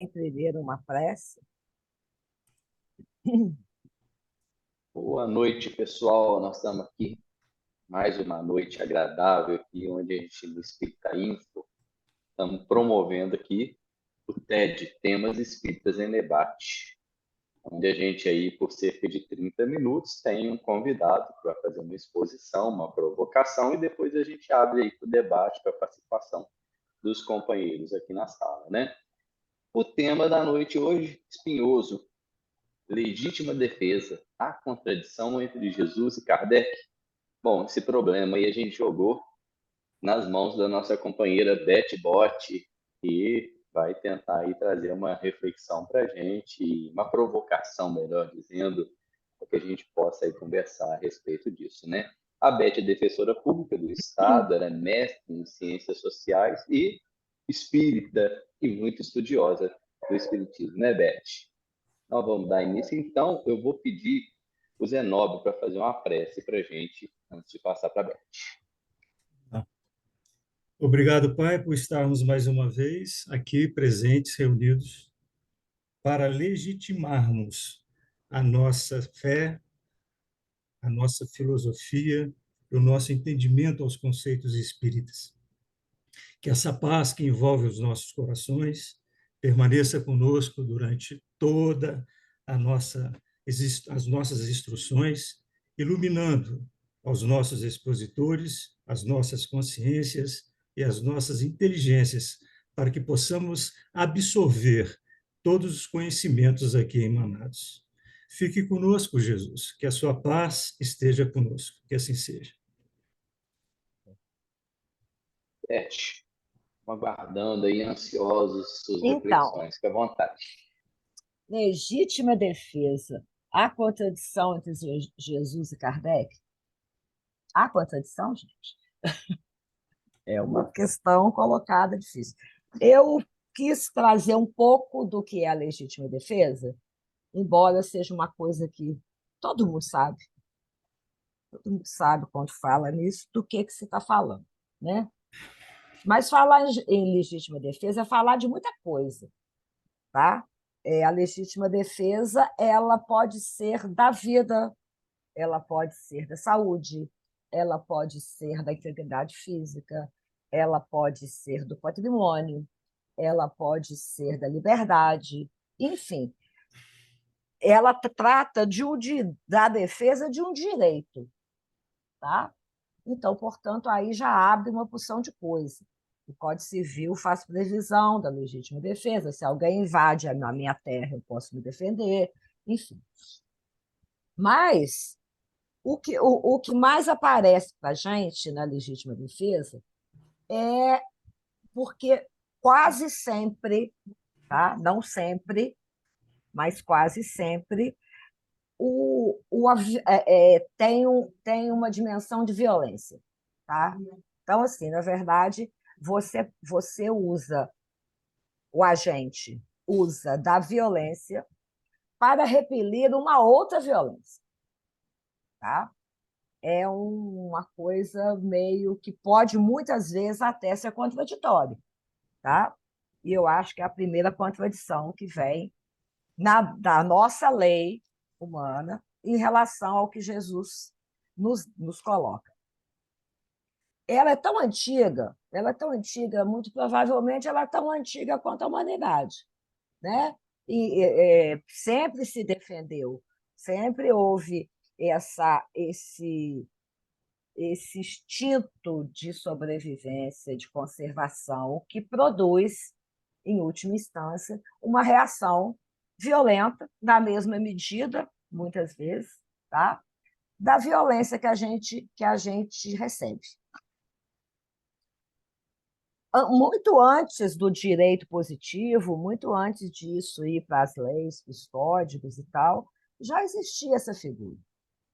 Primeiro uma prece. Boa noite, pessoal. Nós estamos aqui mais uma noite agradável aqui, onde a gente no Espírita Info estamos promovendo aqui o TED, Temas Espíritas em Debate, onde a gente aí, por cerca de 30 minutos, tem um convidado que vai fazer uma exposição, uma provocação, e depois a gente abre aí para o debate, para a participação dos companheiros aqui na sala, né? O tema da noite hoje, espinhoso, legítima defesa, a contradição entre Jesus e Kardec. Bom, esse problema aí a gente jogou nas mãos da nossa companheira Beth Bott, que vai tentar aí trazer uma reflexão para a gente, uma provocação, melhor dizendo, para que a gente possa aí conversar a respeito disso, né? A Beth é defensora pública do Estado, ela é mestre em ciências sociais e espírita e muito estudiosa do espiritismo, né, Beth? Nós vamos dar início, então eu vou pedir o Zenóbio para fazer uma prece para a gente, antes de passar para a Beth. Obrigado, Pai, por estarmos mais uma vez aqui presentes, reunidos, para legitimarmos a nossa fé, a nossa filosofia, o nosso entendimento aos conceitos espíritas. Que essa paz que envolve os nossos corações permaneça conosco durante toda as nossas instruções, iluminando aos nossos expositores, as nossas consciências e as nossas inteligências, para que possamos absorver todos os conhecimentos aqui emanados. Fique conosco, Jesus, que a sua paz esteja conosco, que assim seja. Beth, aguardando aí, ansiosos, suas Então, reflexões. Fique à vontade. legítima defesa. Há contradição entre Jesus e Kardec? Há contradição, gente? É uma questão colocada difícil. Eu quis trazer um pouco do que é a legítima defesa, embora seja uma coisa que todo mundo sabe. Todo mundo sabe, quando fala nisso, do que se está falando, né? Mas falar em legítima defesa é falar de muita coisa, tá? A legítima defesa, ela pode ser da vida, ela pode ser da saúde, ela pode ser da integridade física, ela pode ser do patrimônio, ela pode ser da liberdade, enfim, ela trata da defesa de um direito, tá? Então, portanto, aí já abre uma porção de coisa. O Código Civil faz previsão da legítima defesa. Se alguém invade a minha terra, eu posso me defender, enfim. Mas o que mais aparece para a gente na legítima defesa é porque quase sempre, tá? Não sempre, mas quase sempre, tem uma dimensão de violência. Tá? Então, assim, na verdade, o agente usa da violência para repelir uma outra violência. Tá? É uma coisa meio que pode, muitas vezes, até ser contraditório. Tá? E eu acho que é a primeira contradição que vem da nossa lei humana em relação ao que Jesus nos coloca. Ela é tão antiga, muito provavelmente ela é tão antiga quanto a humanidade, né? Sempre se defendeu, sempre houve esse instinto de sobrevivência, de conservação, que produz, em última instância, uma reação violenta, na mesma medida, muitas vezes, tá? Da violência que a gente recebe. Muito antes do direito positivo, muito antes disso ir para as leis, para os códigos e tal, já existia essa figura,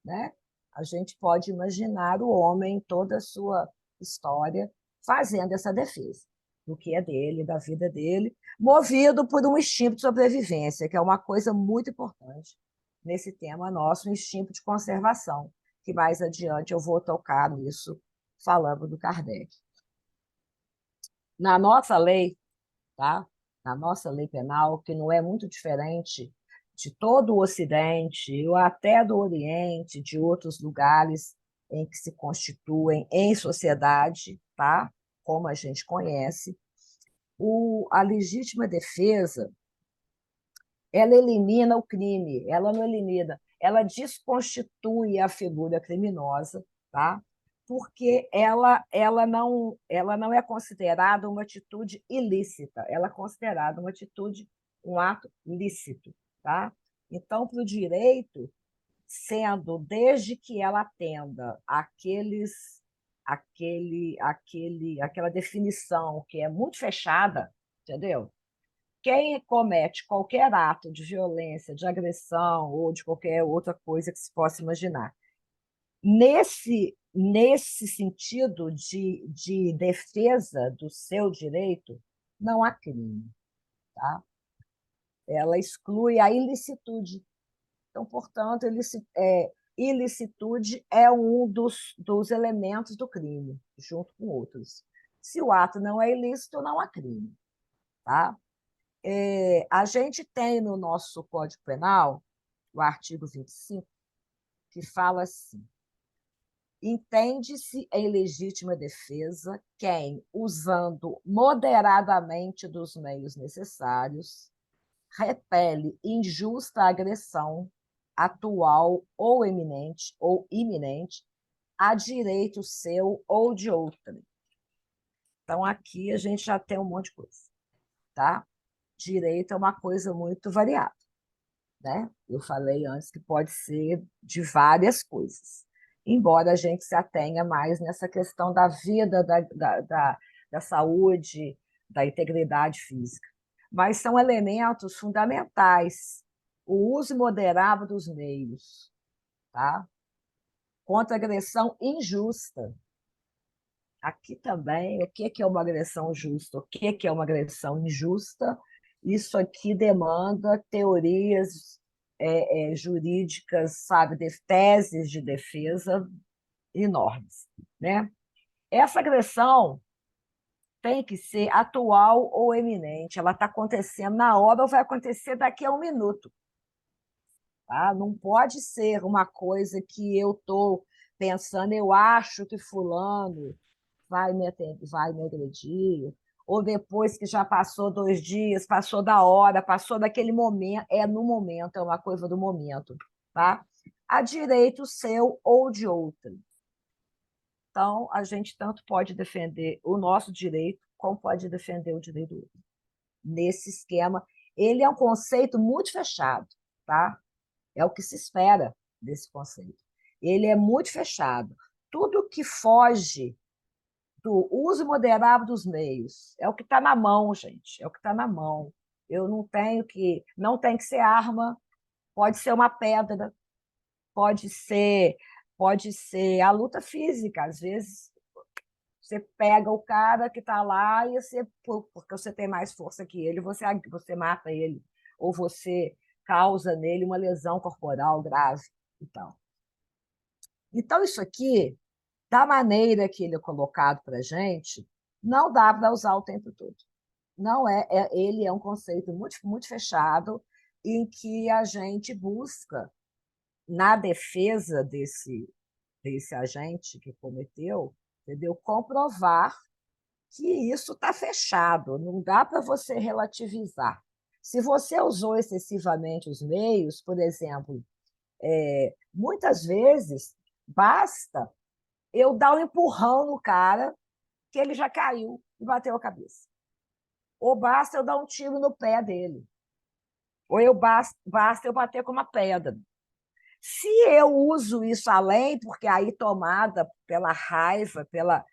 né? A gente pode imaginar o homem em toda a sua história fazendo essa defesa do que é dele, da vida dele, movido por um instinto de sobrevivência, que é uma coisa muito importante nesse tema nosso, o instinto de conservação, que mais adiante eu vou tocar nisso, falando do Kardec. Na nossa lei, tá? na nossa lei penal, que não é muito diferente de todo o Ocidente, ou até do Oriente, de outros lugares em que se constituem em sociedade, tá? Como a gente conhece, a legítima defesa, ela elimina o crime, ela não elimina, ela desconstitui a figura criminosa, tá? Porque ela não é considerada uma atitude ilícita, ela é considerada uma atitude, um ato lícito. Tá? Então, para o direito, sendo desde que ela atenda aquela definição que é muito fechada, entendeu? Quem comete qualquer ato de violência, de agressão ou de qualquer outra coisa que se possa imaginar, nesse sentido de defesa do seu direito, não há crime. Tá? Ela exclui a ilicitude. Então, portanto, ilicitude é um dos elementos do crime, junto com outros. Se o ato não é ilícito, não há crime. Tá? A gente tem no nosso Código Penal o artigo 25, que fala assim: entende-se em legítima defesa quem, usando moderadamente dos meios necessários, repele injusta agressão atual ou iminente a direito seu ou de outrem. Então, aqui a gente já tem um monte de coisa. Tá? Direito é uma coisa muito variada. Né? Eu falei antes que pode ser de várias coisas, embora a gente se atenha mais nessa questão da vida, da saúde, da integridade física. Mas são elementos fundamentais. O uso moderado dos meios, tá? Contra a agressão injusta. Aqui também, o que é uma agressão justa? O que é uma agressão injusta? Isso aqui demanda teorias jurídicas, sabe, teses de defesa enormes. Né? Essa agressão tem que ser atual ou eminente, ela está acontecendo na hora ou vai acontecer daqui a um minuto. Tá? Não pode ser uma coisa que eu estou pensando, eu acho que fulano vai me agredir, ou depois que já passou 2 dias, passou da hora, passou daquele momento, é no momento, é uma coisa do momento. Tá? Há direito seu ou de outro. Então, a gente tanto pode defender o nosso direito, como pode defender o direito do outro. Nesse esquema, ele é um conceito muito fechado, tá? É o que se espera desse conceito. Ele é muito fechado. Tudo que foge do uso moderado dos meios é o que está na mão, gente. É o que está na mão. Eu não tem que ser arma, pode ser uma pedra, pode ser, pode ser a luta física. Às vezes você pega o cara que está lá e porque você tem mais força que ele, você mata ele ou você causa nele uma lesão corporal grave. Então isso aqui, da maneira que ele é colocado para a gente, não dá para usar o tempo todo. Não ele é um conceito muito, muito fechado em que a gente busca, na defesa desse agente que cometeu, entendeu? Comprovar que isso está fechado, não dá para você relativizar. Se você usou excessivamente os meios, por exemplo, muitas vezes basta eu dar um empurrão no cara que ele já caiu e bateu a cabeça. Ou basta eu dar um tiro no pé dele. Ou basta eu bater com uma pedra. Se eu uso isso além, porque aí tomada pela raiva, pela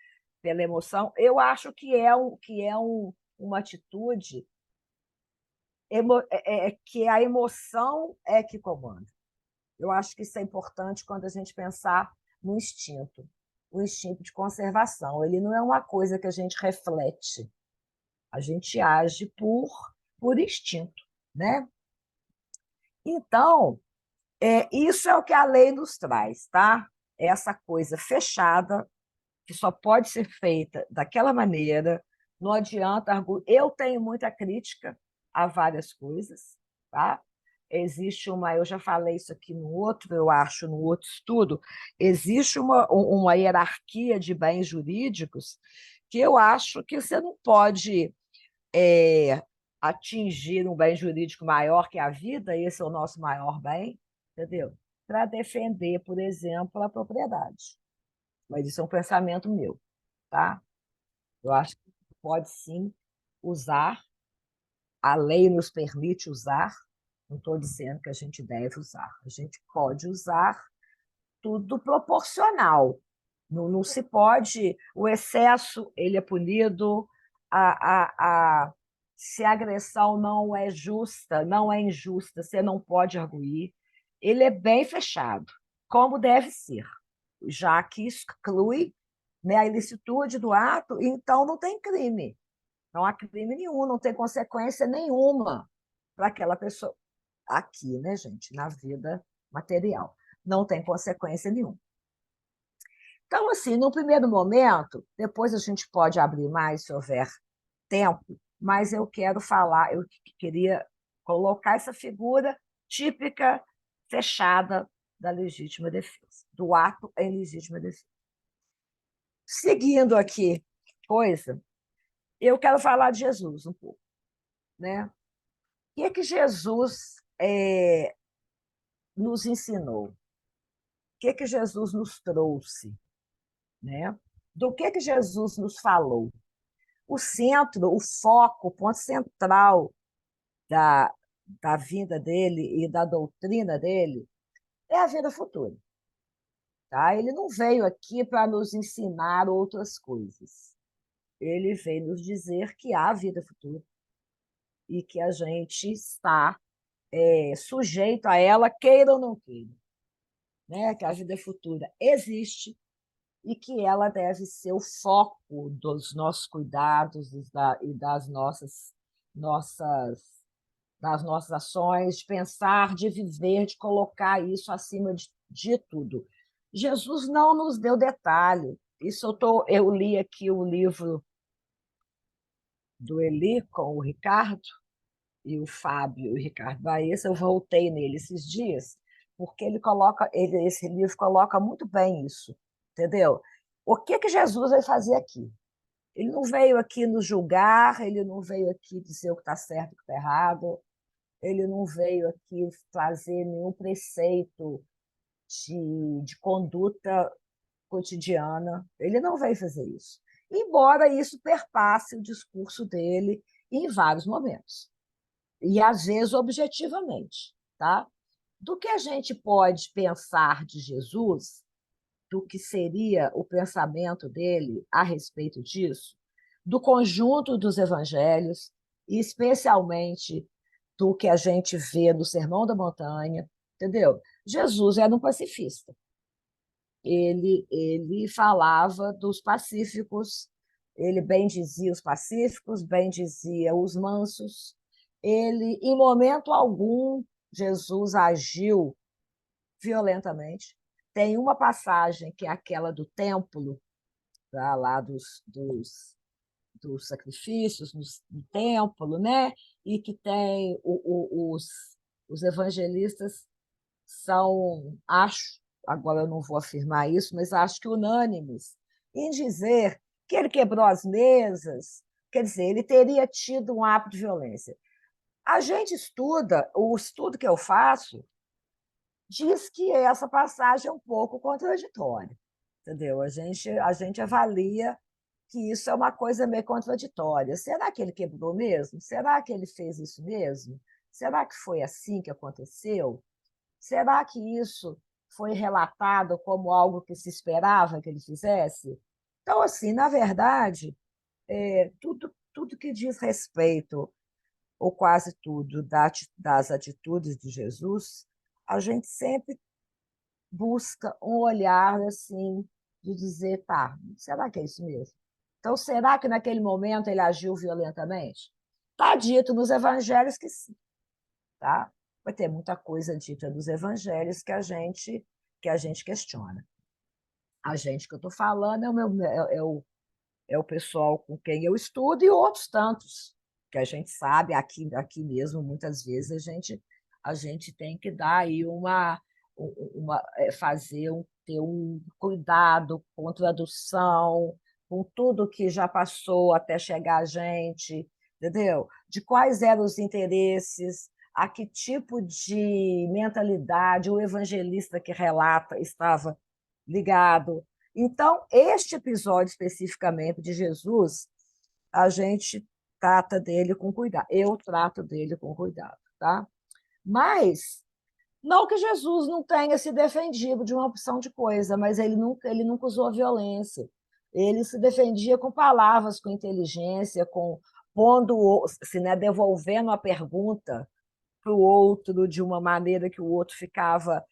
emoção, eu acho que uma atitude que a emoção é que comanda. Eu acho que isso é importante quando a gente pensar no instinto, o instinto de conservação. Ele não é uma coisa que a gente reflete, a gente age por instinto. Né? Então, isso é o que a lei nos traz, tá? Essa coisa fechada, que só pode ser feita daquela maneira, não adianta. Eu tenho muita crítica a várias coisas, tá? Existe eu já falei isso aqui no outro, eu acho, no outro estudo, existe uma hierarquia de bens jurídicos que eu acho que você não pode atingir um bem jurídico maior que a vida, esse é o nosso maior bem, entendeu? Para defender, por exemplo, a propriedade. Mas isso é um pensamento meu, tá? Eu acho que pode sim usar, a lei nos permite usar, não estou dizendo que a gente deve usar, a gente pode usar tudo proporcional. Não, não se pode, o excesso ele é punido, se a agressão não é justa, não é injusta, você não pode arguir. Ele é bem fechado, como deve ser, já que exclui, né, a ilicitude do ato, então não tem crime. Não há crime nenhum, não tem consequência nenhuma para aquela pessoa. Aqui, né, gente, na vida material. Não tem consequência nenhuma. Então, assim, no primeiro momento, depois a gente pode abrir mais se houver tempo, mas eu quero falar, eu queria colocar essa figura típica, fechada da legítima defesa, do ato em legítima defesa. Seguindo aqui, eu quero falar de Jesus um pouco, né? O que Jesus nos ensinou? O que Jesus nos trouxe? Né? Do que Jesus nos falou? O centro, o foco, o ponto central da, da vinda dele e da doutrina dele é a vida futura. Tá? Ele não veio aqui para nos ensinar outras coisas. Ele veio nos dizer que há vida futura e que a gente está sujeito a ela, queira ou não queira. Né? Que a vida futura existe e que ela deve ser o foco dos nossos cuidados e nossas, das nossas ações, de pensar, de viver, de colocar isso acima de tudo. Jesus não nos deu detalhe. Eu li aqui o livro do Eli com o Ricardo e o Fábio e o Ricardo Baessa, eu voltei nele esses dias, porque esse livro coloca muito bem isso, entendeu? O que Jesus vai fazer aqui? Ele não veio aqui nos julgar, ele não veio aqui dizer o que está certo e o que está errado, ele não veio aqui trazer nenhum preceito de conduta cotidiana, ele não veio fazer isso. Embora isso perpasse o discurso dele em vários momentos, e às vezes objetivamente. Tá? Do que a gente pode pensar de Jesus, do que seria o pensamento dele a respeito disso, do conjunto dos evangelhos, e especialmente do que a gente vê no Sermão da Montanha, entendeu? Jesus era um pacifista. Ele falava dos pacíficos, ele bendizia os pacíficos, bendizia os mansos. Ele, em momento algum, Jesus agiu violentamente. Tem uma passagem que é aquela do templo, tá, lá dos sacrifícios no templo, né? E que tem os evangelistas acho, agora eu não vou afirmar isso, mas acho que unânimes em dizer que ele quebrou as mesas, quer dizer, ele teria tido um ato de violência. A gente estuda, o estudo que eu faço diz que essa passagem é um pouco contraditória, entendeu? A gente avalia que isso é uma coisa meio contraditória. Será que ele quebrou mesmo? Será que ele fez isso mesmo? Será que foi assim que aconteceu? Será que isso foi relatado como algo que se esperava que ele fizesse? Então, assim, na verdade, tudo que diz respeito, ou quase tudo, das atitudes de Jesus, a gente sempre busca um olhar assim, de dizer, tá, será que é isso mesmo? Então, será que naquele momento ele agiu violentamente? Está dito nos evangelhos que sim. Tá? Vai ter muita coisa dita dos evangelhos que a gente questiona. A gente que eu estou falando é o pessoal com quem eu estudo e outros tantos, que a gente sabe, aqui mesmo, muitas vezes, a gente tem que dar aí ter um cuidado com tradução, com tudo que já passou até chegar a gente, entendeu? De quais eram os interesses, a que tipo de mentalidade o evangelista que relata estava ligado. Então, este episódio especificamente de Jesus, a gente trata dele com cuidado. Eu trato dele com cuidado, tá? Mas não que Jesus não tenha se defendido de uma opção de coisa, mas ele nunca usou violência. Ele se defendia com palavras, com inteligência, com pondo, se, né, devolvendo a pergunta para o outro de uma maneira que o outro ficava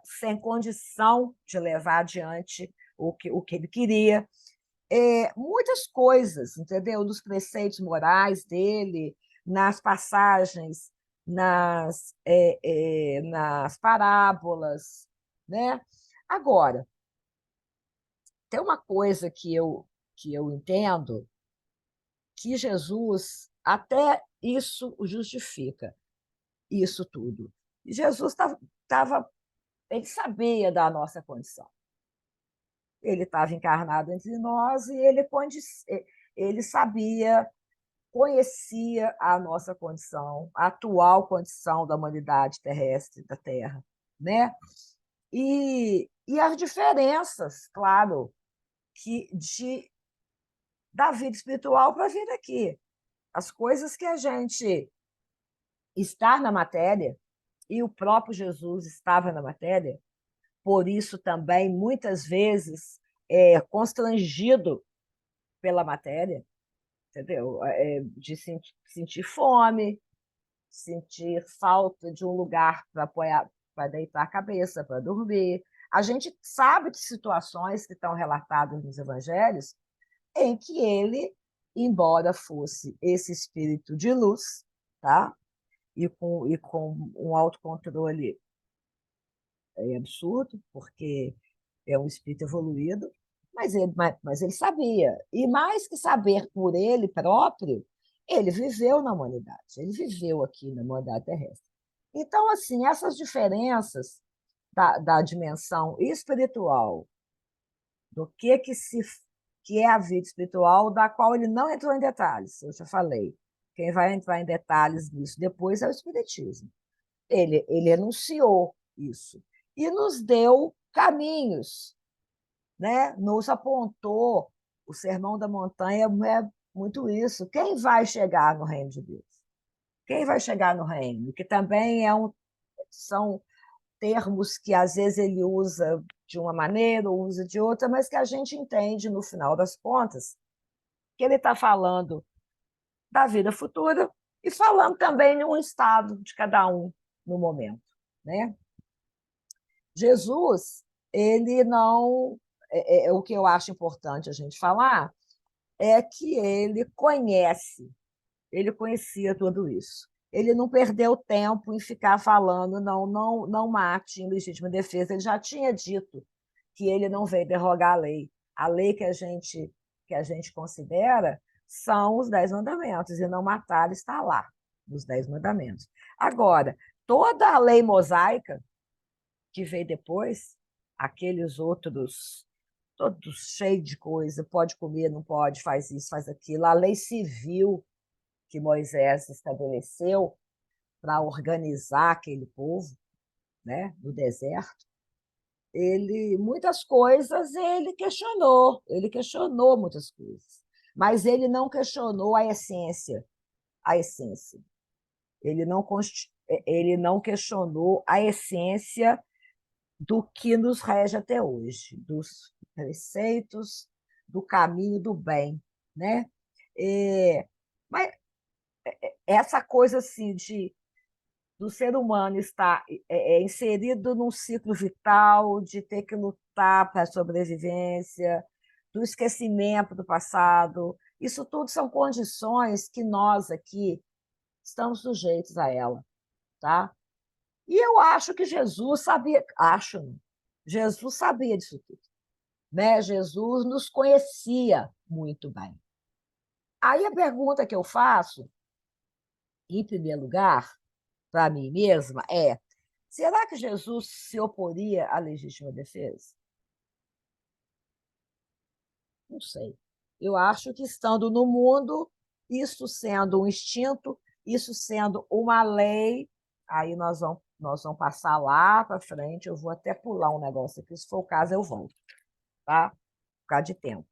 sem condição de levar adiante o que ele queria. Muitas coisas, entendeu? Dos preceitos morais dele, nas passagens, nas parábolas, né? Agora, tem uma coisa que eu entendo, que Jesus até isso justifica, isso tudo. Jesus ele sabia da nossa condição. Ele estava encarnado entre nós e ele sabia, conhecia a nossa condição, a atual condição da humanidade terrestre, da Terra, né? E as diferenças, claro, da vida espiritual para a vida aqui. As coisas que a gente está na matéria, e o próprio Jesus estava na matéria, por isso também, muitas vezes, constrangido pela matéria, entendeu? De sentir fome, sentir falta de um lugar para apoiar, para deitar a cabeça, para dormir. A gente sabe de situações que estão relatadas nos evangelhos em que ele, embora fosse esse espírito de luz, tá? E com um autocontrole absurdo, porque é um espírito evoluído, mas ele sabia. E mais que saber por ele próprio, ele viveu na humanidade, ele viveu aqui na humanidade terrestre. Então, assim, essas diferenças da dimensão espiritual, do que é a vida espiritual, da qual ele não entrou em detalhes, eu já falei. Quem vai entrar em detalhes nisso depois é o Espiritismo. Ele enunciou isso e nos deu caminhos, né? Nos apontou. O Sermão da Montanha é muito isso. Quem vai chegar no reino de Deus? Quem vai chegar no reino? Que também são termos que às vezes ele usa de uma maneira ou usa de outra, mas que a gente entende, no final das contas, que ele está falando da vida futura e falando também de um estado de cada um no momento, né? Jesus, ele não. O que eu acho importante a gente falar é que ele conhecia tudo isso. Ele não perdeu tempo em ficar falando, não mate em legítima defesa. Ele já tinha dito que ele não veio derrogar a lei. A lei que a gente considera são os 10 mandamentos, e não matar está lá, nos 10 mandamentos. Agora, toda a lei mosaica que veio depois, aqueles outros, todos cheios de coisa, pode comer, não pode, faz isso, faz aquilo, a lei civil que Moisés estabeleceu para organizar aquele povo, né, no deserto, muitas coisas ele questionou muitas coisas, mas ele não questionou a essência, a essência. Ele não questionou a essência do que nos rege até hoje, dos preceitos, do caminho do bem, né? Mas essa coisa assim do ser humano estar inserido num ciclo vital, de ter que lutar para a sobrevivência, do esquecimento do passado, isso tudo são condições que nós aqui estamos sujeitos a ela, tá? E eu acho que Jesus sabia, Jesus sabia disso tudo, né? Jesus nos conhecia muito bem. Aí a pergunta que eu faço, em primeiro lugar, para mim mesma, é: será que Jesus se oporia à legítima defesa? Não sei. Eu acho que, estando no mundo, isso sendo um instinto, isso sendo uma lei, aí nós vamos passar lá para frente. Eu vou até pular um negócio aqui, se for o caso, eu volto, tá? Por causa de tempo.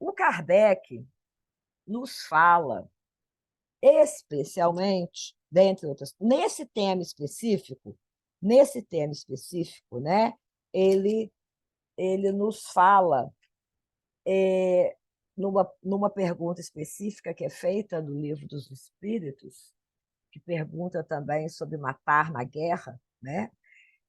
O Kardec nos fala, especialmente, dentre outras, nesse tema específico, né? Ele nos fala numa pergunta específica que é feita no Livro dos Espíritos, que pergunta também sobre matar na guerra, né?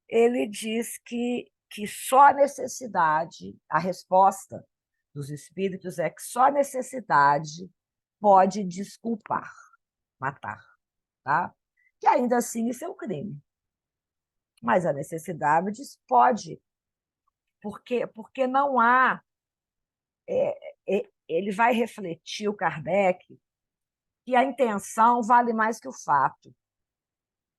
Ele diz que só a necessidade, a resposta dos espíritos é que só a necessidade pode desculpar matar, tá? Que ainda assim isso é um crime. Mas a necessidade pode, porque não há. Ele vai refletir, o Kardec, que a intenção vale mais que o fato.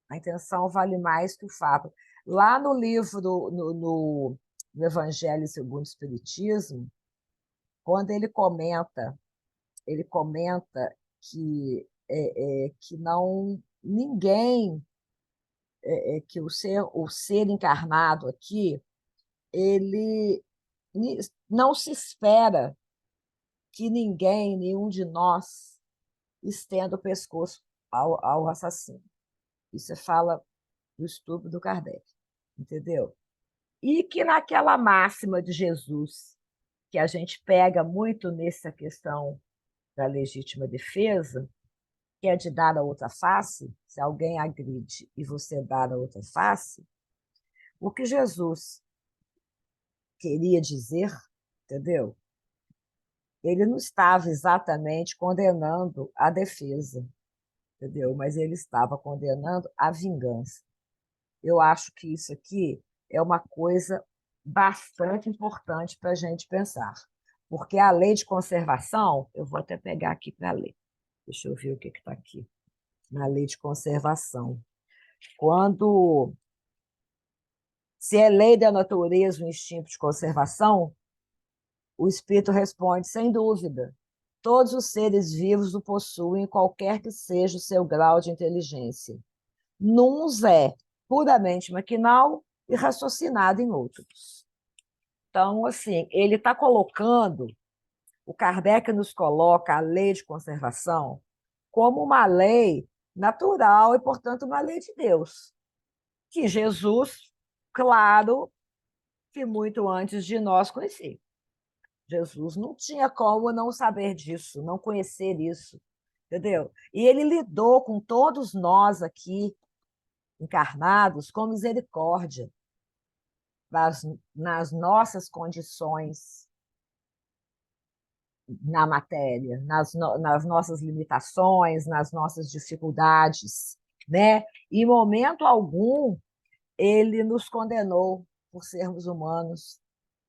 A intenção vale mais que o fato. Lá no livro, no Evangelho segundo o Espiritismo, quando ele comenta que não ninguém, que o ser encarnado aqui, ele não se espera que ninguém, nenhum de nós, estenda o pescoço ao assassino. Isso fala do estupro do Kardec, entendeu? E que naquela máxima de Jesus, que a gente pega muito nessa questão da legítima defesa, que é de dar a outra face, se alguém agride e você dar a outra face, o que Jesus queria dizer, entendeu? Ele não estava exatamente condenando a defesa, entendeu? Mas ele estava condenando a vingança. Eu acho que isso aqui é uma coisa bastante importante para a gente pensar, porque a lei de conservação, eu vou até pegar aqui para ler, deixa eu ver o que está aqui, na lei de conservação. Quando se é lei da natureza o instinto de conservação, o espírito responde, sem dúvida, todos os seres vivos o possuem, qualquer que seja o seu grau de inteligência. Nuns é puramente maquinal e raciocinado em outros. Então, assim, ele está colocando, o Kardec nos coloca a lei de conservação como uma lei natural e, portanto, uma lei de Deus, que Jesus, claro, que muito antes de nós conhecia. Jesus não tinha como não saber disso, não conhecer isso, entendeu? E ele lidou com todos nós aqui, encarnados, com misericórdia, nas nossas condições na matéria, nas nossas limitações, nas nossas dificuldades, né? E em momento algum ele nos condenou por sermos humanos,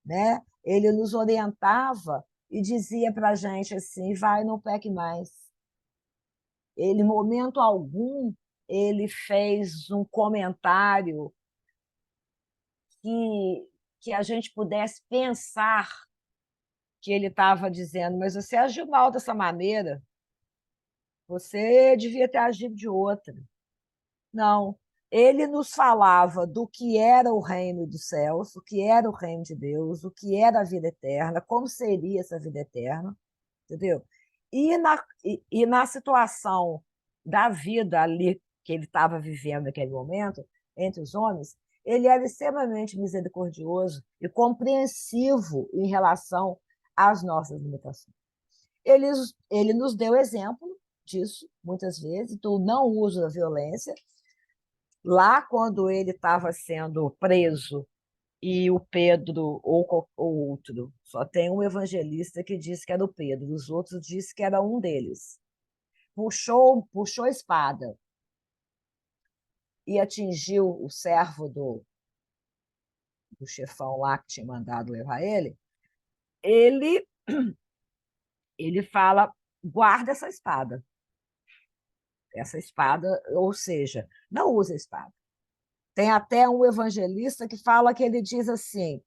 né? Ele nos orientava e dizia para a gente assim: vai, não peque mais. Ele, em momento algum, ele fez um comentário que a gente pudesse pensar que ele estava dizendo, mas você agiu mal dessa maneira, você devia ter agido de outra. Não, ele nos falava do que era o reino dos céus, o que era o reino de Deus, o que era a vida eterna, como seria essa vida eterna, entendeu? E na situação da vida ali que ele estava vivendo naquele momento, entre os homens, ele era extremamente misericordioso e compreensivo em relação às nossas limitações. Ele nos deu exemplo disso, muitas vezes, do não uso da violência. Lá, quando ele estava sendo preso, e o Pedro, ou outro, só tem um evangelista que diz que era o Pedro, os outros dizem que era um deles. Puxou a espada e atingiu o servo do chefão lá que tinha mandado levar ele. Ele ele fala: guarda essa espada. Essa espada, ou seja, não usa a espada. Tem até um evangelista que fala que ele diz assim,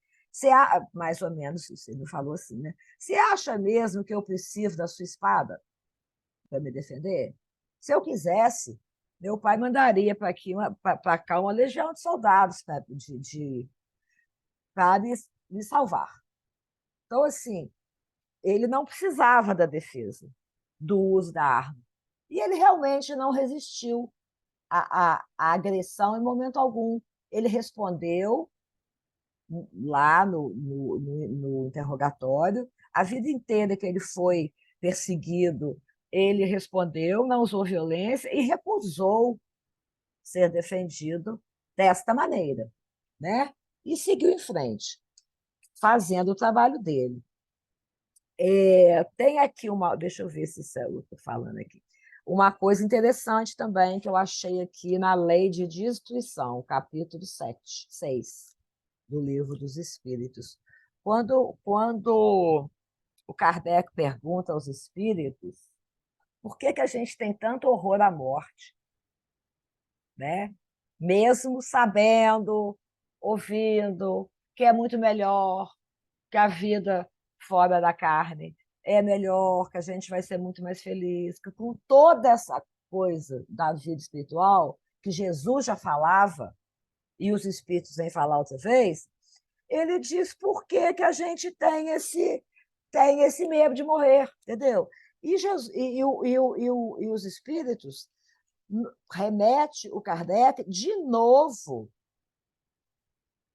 mais ou menos, ele falou assim, né? Você acha mesmo que eu preciso da sua espada para me defender? Se eu quisesse, meu pai mandaria para cá uma legião de soldados para me salvar. Então, assim, ele não precisava da defesa, do uso da arma. E ele realmente não resistiu à agressão em momento algum. Ele respondeu lá no interrogatório. A vida inteira que ele foi perseguido, ele respondeu, não usou violência e recusou ser defendido desta maneira, né? E seguiu em frente, fazendo o trabalho dele. Tem aqui uma. Deixa eu ver se eu estou falando aqui. Uma coisa interessante também que eu achei aqui na Lei de Destruição, capítulo 6 do Livro dos Espíritos. Quando o Kardec pergunta aos espíritos por que a gente tem tanto horror à morte, né? Mesmo sabendo, ouvindo, que é muito melhor que a vida fora da carne é melhor, que a gente vai ser muito mais feliz, que com toda essa coisa da vida espiritual, que Jesus já falava, e os espíritos vêm falar outra vez, ele diz por que a gente tem esse medo de morrer, entendeu? E, Jesus, e os espíritos remete o Kardec de novo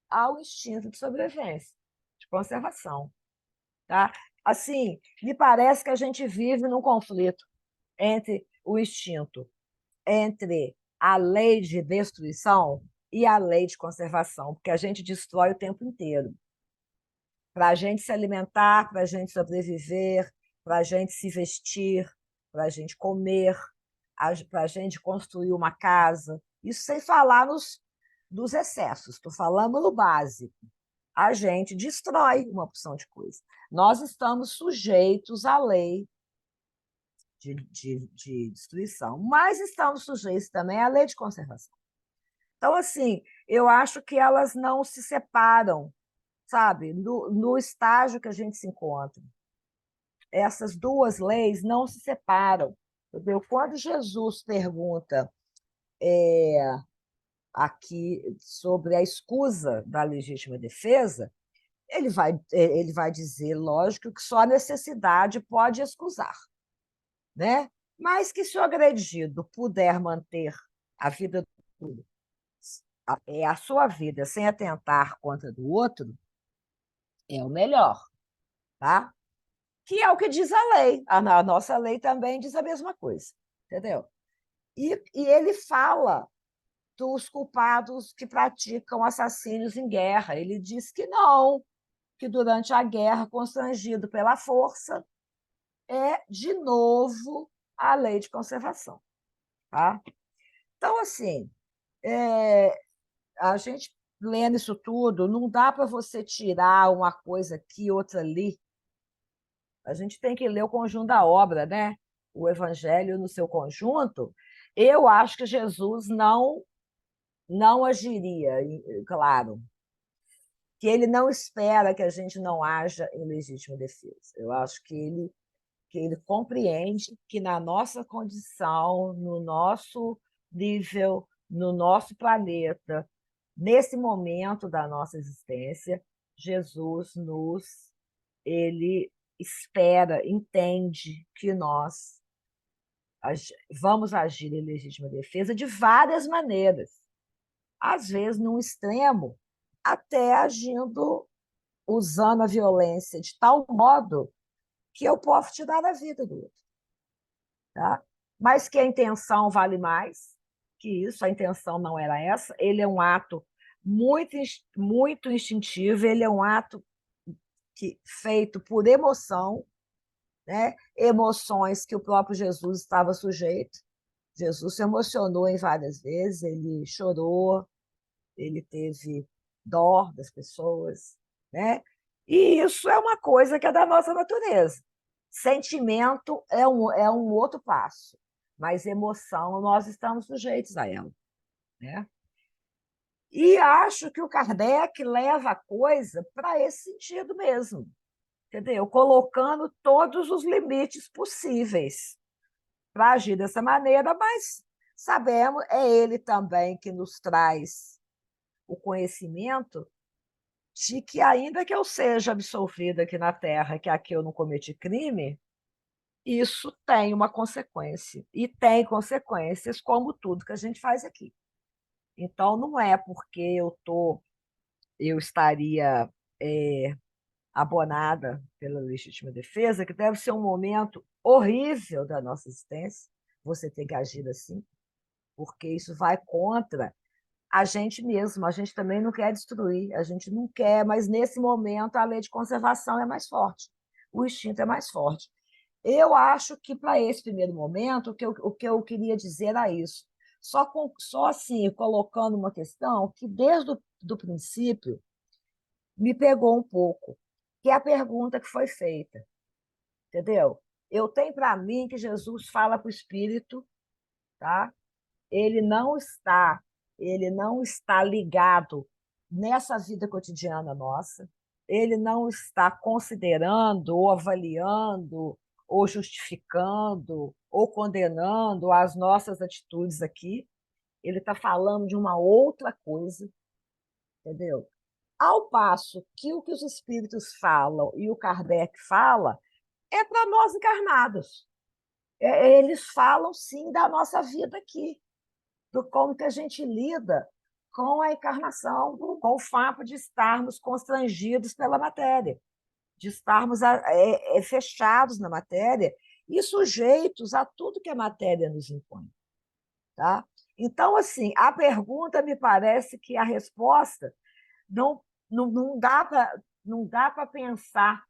ao instinto de sobrevivência, de conservação. Tá? Assim, me parece que a gente vive num conflito entre o instinto, entre a lei de destruição e a lei de conservação, porque a gente destrói o tempo inteiro. Para a gente se alimentar, para a gente sobreviver, para a gente se vestir, para a gente comer, para a gente construir uma casa. Isso sem falar dos excessos, estou falando no básico. A gente destrói uma opção de coisa. Nós estamos sujeitos à lei de destruição, mas estamos sujeitos também à lei de conservação. Então, assim, eu acho que elas não se separam, sabe, no estágio que a gente se encontra. Essas duas leis não se separam. Entendeu? Quando Jesus pergunta aqui sobre a escusa da legítima defesa, ele vai dizer, lógico, que só a necessidade pode excusar, né? Mas que se o agredido puder manter a vida a sua vida sem atentar contra do outro, é o melhor, tá? Que é o que diz a lei. A nossa lei também diz a mesma coisa, entendeu? E ele fala dos culpados que praticam assassínios em guerra. Ele diz que não, que durante a guerra, constrangido pela força, é, de novo, a lei de conservação. Tá? Então, assim, a gente lendo isso tudo, não dá para você tirar uma coisa aqui, outra ali. A gente tem que ler o conjunto da obra, né? O Evangelho no seu conjunto. Eu acho que Jesus não agiria, claro, que ele não espera que a gente não haja em legítima defesa. Eu acho que ele compreende que na nossa condição, no nosso nível, no nosso planeta, nesse momento da nossa existência, Jesus ele espera, entende que nós vamos agir em legítima defesa de várias maneiras. Às vezes, num extremo, até agindo, usando a violência de tal modo que eu posso tirar a vida do outro. Tá? Mas que a intenção vale mais que isso, a intenção não era essa, ele é um ato muito instintivo, ele é um ato feito por emoção, né? Emoções que o próprio Jesus estava sujeito. Jesus se emocionou em várias vezes, ele chorou, ele teve dó das pessoas, né? E isso é uma coisa que é da nossa natureza. Sentimento é um outro passo, mas emoção nós estamos sujeitos a ela, né? E acho que o Kardec leva a coisa para esse sentido mesmo, entendeu? Colocando todos os limites possíveis para agir dessa maneira, mas sabemos, é ele também que nos traz o conhecimento de que, ainda que eu seja absolvida aqui na Terra, que aqui eu não cometi crime, isso tem uma consequência, e tem consequências como tudo que a gente faz aqui. Então, não é porque eu estaria abonada pela legítima defesa, que deve ser um momento horrível da nossa existência, você ter que agir assim, porque isso vai contra a gente mesmo, a gente também não quer destruir, a gente não quer, mas nesse momento a lei de conservação é mais forte, o instinto é mais forte. Eu acho que para esse primeiro momento, o que eu queria dizer era isso. Só assim, colocando uma questão que desde o princípio me pegou um pouco, que é a pergunta que foi feita, entendeu? Eu tenho para mim que Jesus fala para o Espírito, tá? Ele não está, ele não está ligado nessa vida cotidiana nossa, ele não está considerando ou avaliando ou justificando ou condenando as nossas atitudes aqui, ele está falando de uma outra coisa, entendeu? Ao passo que o que os espíritos falam e o Kardec fala é para nós encarnados. Eles falam, sim, da nossa vida aqui, do como que a gente lida com a encarnação, com o fato de estarmos constrangidos pela matéria, de estarmos fechados na matéria e sujeitos a tudo que a matéria nos impõe. Tá? Então, assim, a pergunta me parece que a resposta não dá para pensar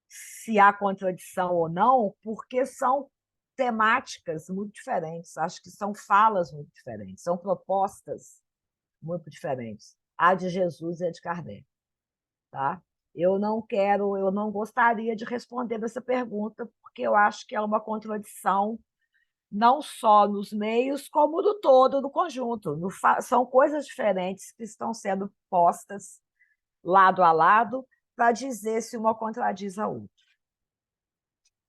se há contradição ou não, porque são temáticas muito diferentes, acho que são falas muito diferentes, são propostas muito diferentes, a de Jesus e a de Kardec. Tá? Eu não gostaria de responder essa pergunta, porque eu acho que é uma contradição não só nos meios, como no todo, no conjunto. São coisas diferentes que estão sendo postas lado a lado para dizer se uma contradiz a outra.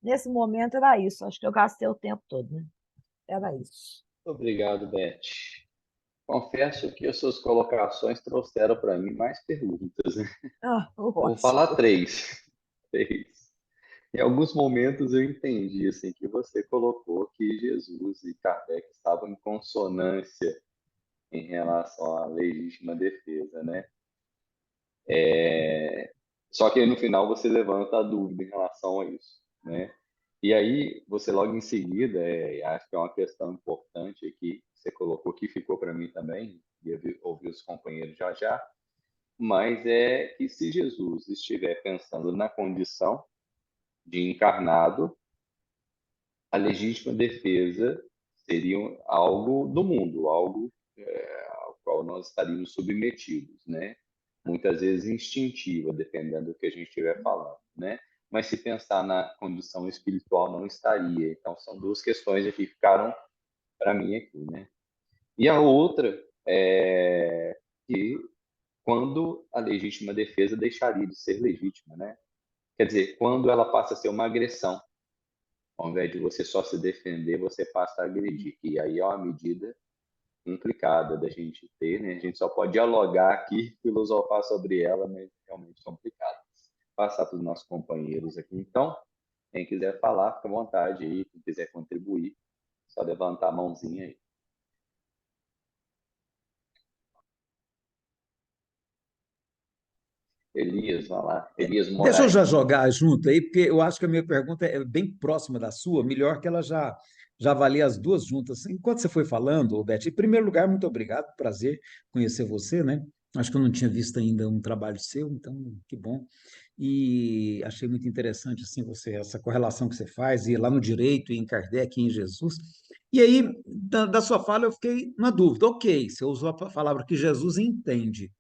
Nesse momento era isso, acho que eu gastei o tempo todo, né? Era isso. Obrigado, Beth. Confesso que as suas colocações trouxeram para mim mais perguntas, né? Vou Ótimo. falar três. Três. Em alguns momentos eu entendi assim que você colocou que Jesus e Kardec estavam em consonância em relação à legítima defesa, né? Só que aí no final você levanta a dúvida em relação a isso, né? E aí você logo em seguida, acho que é uma questão importante aqui, você colocou que ficou para mim também, e eu ouvi os companheiros já já, mas é que se Jesus estiver pensando na condição de encarnado, a legítima defesa seria algo do mundo, algo ao qual nós estaríamos submetidos, né? Muitas vezes instintiva, dependendo do que a gente estiver falando, né? Mas se pensar na condição espiritual, não estaria. Então, são duas questões aqui que ficaram para mim aqui, né? E a outra é que quando a legítima defesa deixaria de ser legítima, né? Quer dizer, quando ela passa a ser uma agressão, ao invés de você só se defender, você passa a agredir. E aí é uma medida complicada da gente ter, né? A gente só pode dialogar aqui, filosofar sobre ela, mas realmente complicado. Passar para os nossos companheiros aqui. Então, quem quiser falar, fica à vontade aí. Quem quiser contribuir, só levantar a mãozinha aí. Elias, vai lá. Elias Deixa eu Moraes. já jogar junto aí, porque eu acho que a minha pergunta é bem próxima da sua, melhor que ela já avalie as duas juntas. Enquanto você foi falando, Beth, em primeiro lugar, muito obrigado, prazer conhecer você, né? Acho que eu não tinha visto ainda um trabalho seu, então que bom. E achei muito interessante assim essa correlação que você faz, e lá no direito, e em Kardec, e em Jesus. E aí, da sua fala, eu fiquei na dúvida. Ok, você usou a palavra que Jesus entende.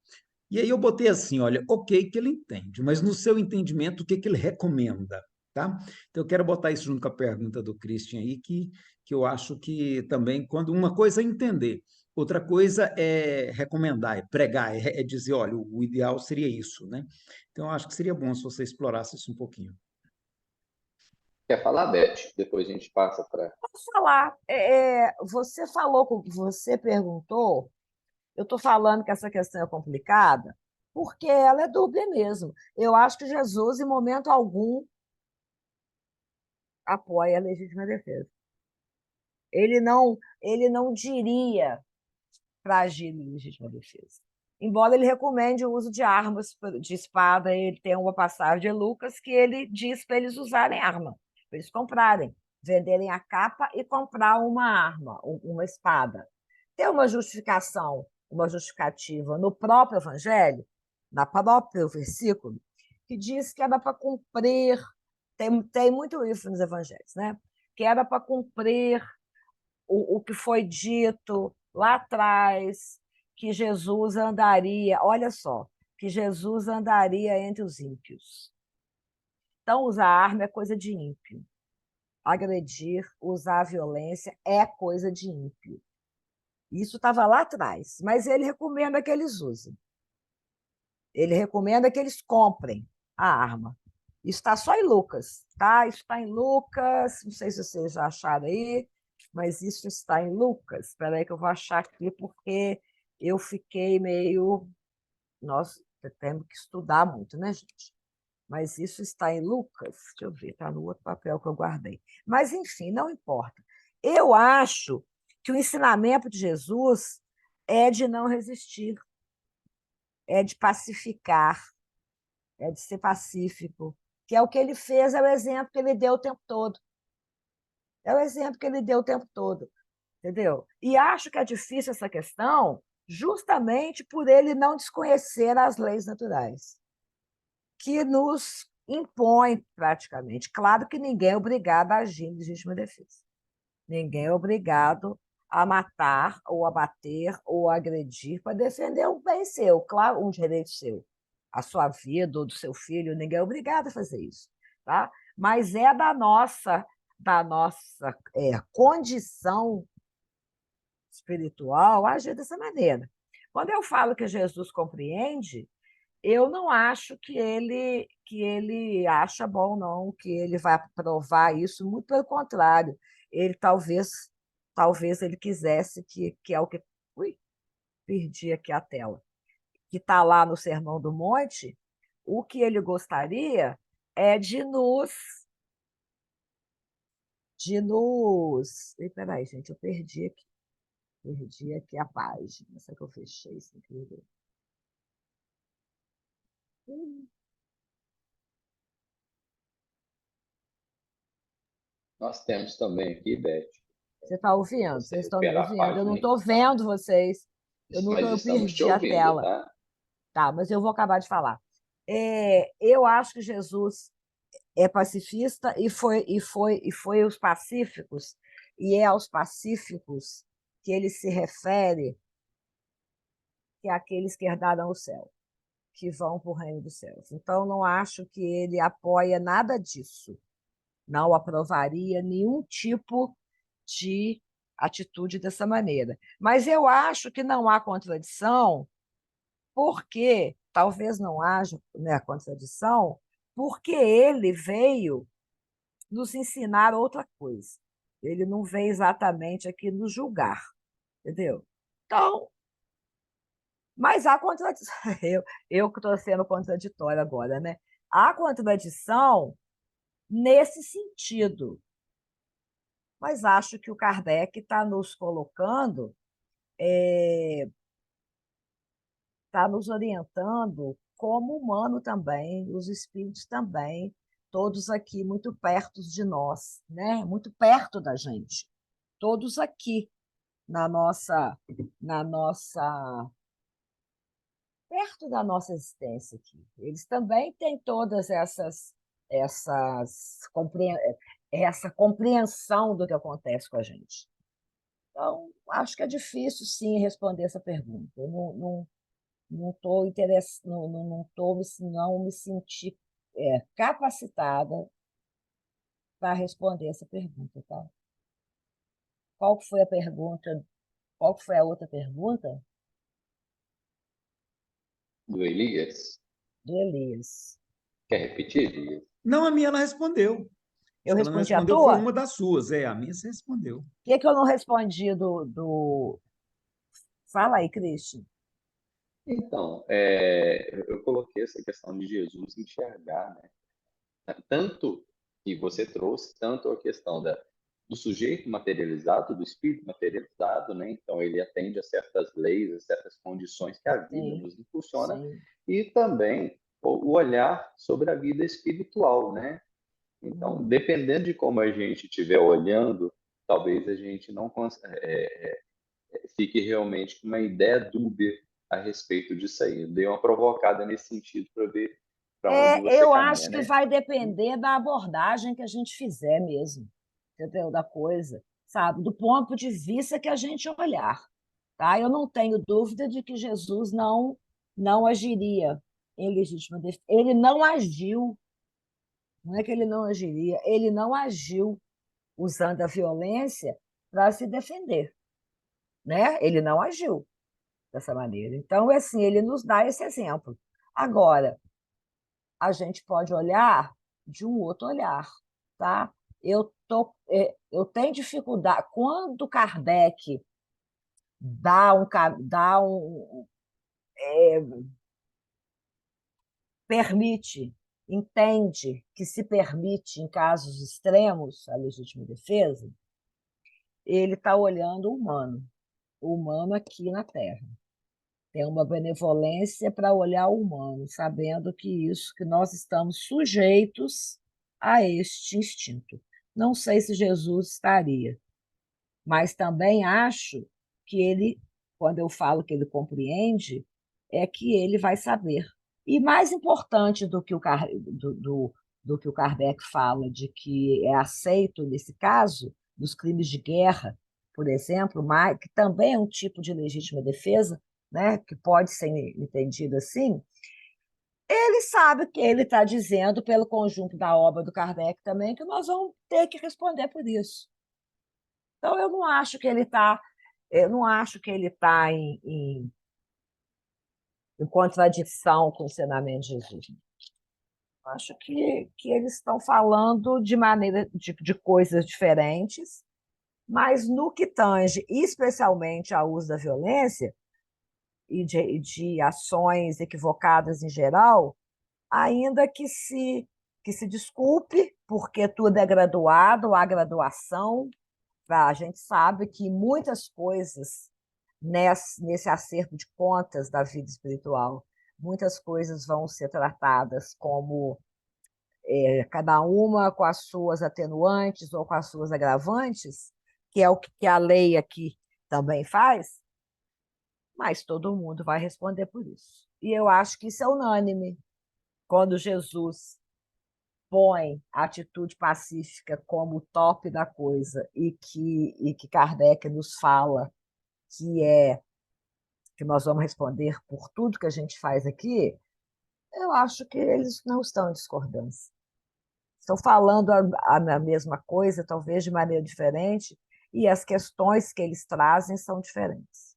E aí eu botei assim, olha, ok que ele entende, mas no seu entendimento, o que que ele recomenda? tá? Então, eu quero botar isso junto com a pergunta do Christian aí, que eu acho que também, quando uma coisa é entender, outra coisa é recomendar, é pregar, é dizer, olha, o ideal seria isso, né? Então, eu acho que seria bom se você explorasse isso um pouquinho. Quer falar, Beth? Depois a gente passa para. Posso falar? Você falou, você perguntou, eu estou falando que essa questão é complicada, porque ela é dúbia mesmo. Eu acho que Jesus, em momento algum, apoia a legítima defesa. Ele não diria para agir em legítima defesa. Embora ele recomende o uso de armas, de espada, ele tem uma passagem de Lucas que ele diz para eles usarem arma, para eles comprarem, venderem a capa e comprar uma arma, uma espada. Tem uma justificação, uma justificativa no próprio Evangelho, na próprio versículo, que diz que era para cumprir, tem muito isso nos Evangelhos, né? Que era para cumprir o que foi dito lá atrás, que Jesus andaria, olha só, que Jesus andaria entre os ímpios. Então, usar arma é coisa de ímpio. Agredir, usar violência é coisa de ímpio. Isso estava lá atrás, mas ele recomenda que eles usem. Ele recomenda que eles comprem a arma. Isso está só em Lucas, tá? Isso está em Lucas, não sei se vocês já acharam aí, mas isso está em Lucas. Espera aí que eu vou achar aqui, porque eu fiquei meio. Nós temos que estudar muito, né, gente? Mas isso está em Lucas. Deixa eu ver, está no outro papel que eu guardei. Mas, enfim, não importa. Eu acho que o ensinamento de Jesus é de não resistir, é de pacificar, é de ser pacífico, que é o que ele fez, é o exemplo que ele deu o tempo todo. É o exemplo que ele deu o tempo todo, entendeu? E acho que é difícil essa questão justamente por ele não desconhecer as leis naturais, que nos impõem praticamente. Claro que ninguém é obrigado a agir em legítima defesa. Ninguém é obrigado a matar, ou a bater, ou a agredir para defender um bem seu, claro, um direito seu. A sua vida ou do seu filho, ninguém é obrigado a fazer isso. Tá? Mas é da nossa condição espiritual agir dessa maneira. Quando eu falo que Jesus compreende, eu não acho que ele acha bom, não, que ele vai provar isso, muito pelo contrário. Ele talvez ele quisesse que é o que. Ui, perdi aqui a tela. Que está lá no Sermão do Monte, o que ele gostaria é de nos. Espera aí, gente, eu perdi aqui a página. Será que eu fechei sem querer? Nós temos também aqui, Beth, Você está ouvindo? você Vocês estão me recupera a ouvindo? Eu não página aí. estou vendo vocês. Mas Eu estamos te perdi a ouvindo, tela. tá? Tá, mas eu vou acabar de falar. Eu acho que Jesus é pacifista e foi os pacíficos, e é aos pacíficos que ele se refere, que é aqueles que herdaram o céu, que vão para o reino dos céus. Então, não acho que ele apoia nada disso. Não aprovaria nenhum tipo de atitude dessa maneira. Mas eu acho que não há contradição, porque talvez não haja, né, contradição, porque ele veio nos ensinar outra coisa. Ele não veio exatamente aqui nos julgar, entendeu? Então, mas há contradição. Eu que estou sendo contraditória agora, né? Há contradição nesse sentido, mas acho que o Kardec está nos colocando, está nos orientando como humano também, os espíritos também, todos aqui muito perto de nós, né? Muito perto da gente, todos aqui na nossa, perto da nossa existência aqui. Eles também têm todas essas essa compreensão do que acontece com a gente. Então, acho que é difícil, sim, responder essa pergunta. Eu não estou não me senti capacitada para responder essa pergunta, tá? Qual que foi a pergunta? Qual que foi a outra pergunta? Do Elias. Do Elias. Quer repetir, Elias? Não, a minha ela respondeu. Eu Acho que ela não respondi a respondeu, foi tua? uma das suas. É, a minha você respondeu. O que que eu não respondi do... Fala aí, Cristian. Então, eu coloquei essa questão de Jesus enxergar, né? Tanto que você trouxe, tanto a questão do sujeito materializado, do espírito materializado, né? Então, ele atende a certas leis, a certas condições que a vida Sim, nos impulsiona, sim. e também o olhar sobre a vida espiritual, né? Então, Uhum. dependendo de como a gente estiver olhando, talvez a gente não fique realmente com uma ideia dúbia a respeito disso aí. Eu dei uma provocada nesse sentido para ver para onde você Eu caminha, acho que né? vai depender da abordagem que a gente fizer mesmo, entendeu? Da coisa, sabe? Do ponto de vista que a gente olhar, tá? Eu não tenho dúvida de que Jesus não agiria em legítima defesa. Ele não agiu, não é que ele não agiria, ele não agiu usando a violência para se defender, né? Ele não agiu dessa maneira. Então, assim, ele nos dá esse exemplo. Agora, a gente pode olhar de um outro olhar, tá? Eu tenho dificuldade quando Kardec dá permite, entende que se permite em casos extremos a legítima defesa, ele está olhando o humano aqui na Terra. Tem uma benevolência para olhar o humano, sabendo que nós estamos sujeitos a este instinto. Não sei se Jesus estaria, mas também acho que ele, quando eu falo que ele compreende, é que ele vai saber. E mais importante do que o Kardec fala, de que é aceito nesse caso, dos crimes de guerra, por exemplo, mas, que também é um tipo de legítima defesa, né, que pode ser entendido assim, ele sabe que ele está dizendo, pelo conjunto da obra do Kardec também, que nós vamos ter que responder por isso. Então, eu não acho que ele está em contradição com o ensinamento de Jesus. Eu acho que eles estão falando de maneira de coisas diferentes, mas no que tange especialmente ao uso da violência e de ações equivocadas em geral, ainda que se desculpe, porque tudo é graduado, há graduação. A gente sabe que muitas coisas nesse acerto de contas da vida espiritual, muitas coisas vão ser tratadas como cada uma com as suas atenuantes ou com as suas agravantes, que é o que a lei aqui também faz, mas todo mundo vai responder por isso. E eu acho que isso é unânime. Quando Jesus põe a atitude pacífica como o top da coisa e que Kardec nos fala que nós vamos responder por tudo que a gente faz aqui, eu acho que eles não estão em discordância. Estão falando a mesma coisa, talvez de maneira diferente, e as questões que eles trazem são diferentes.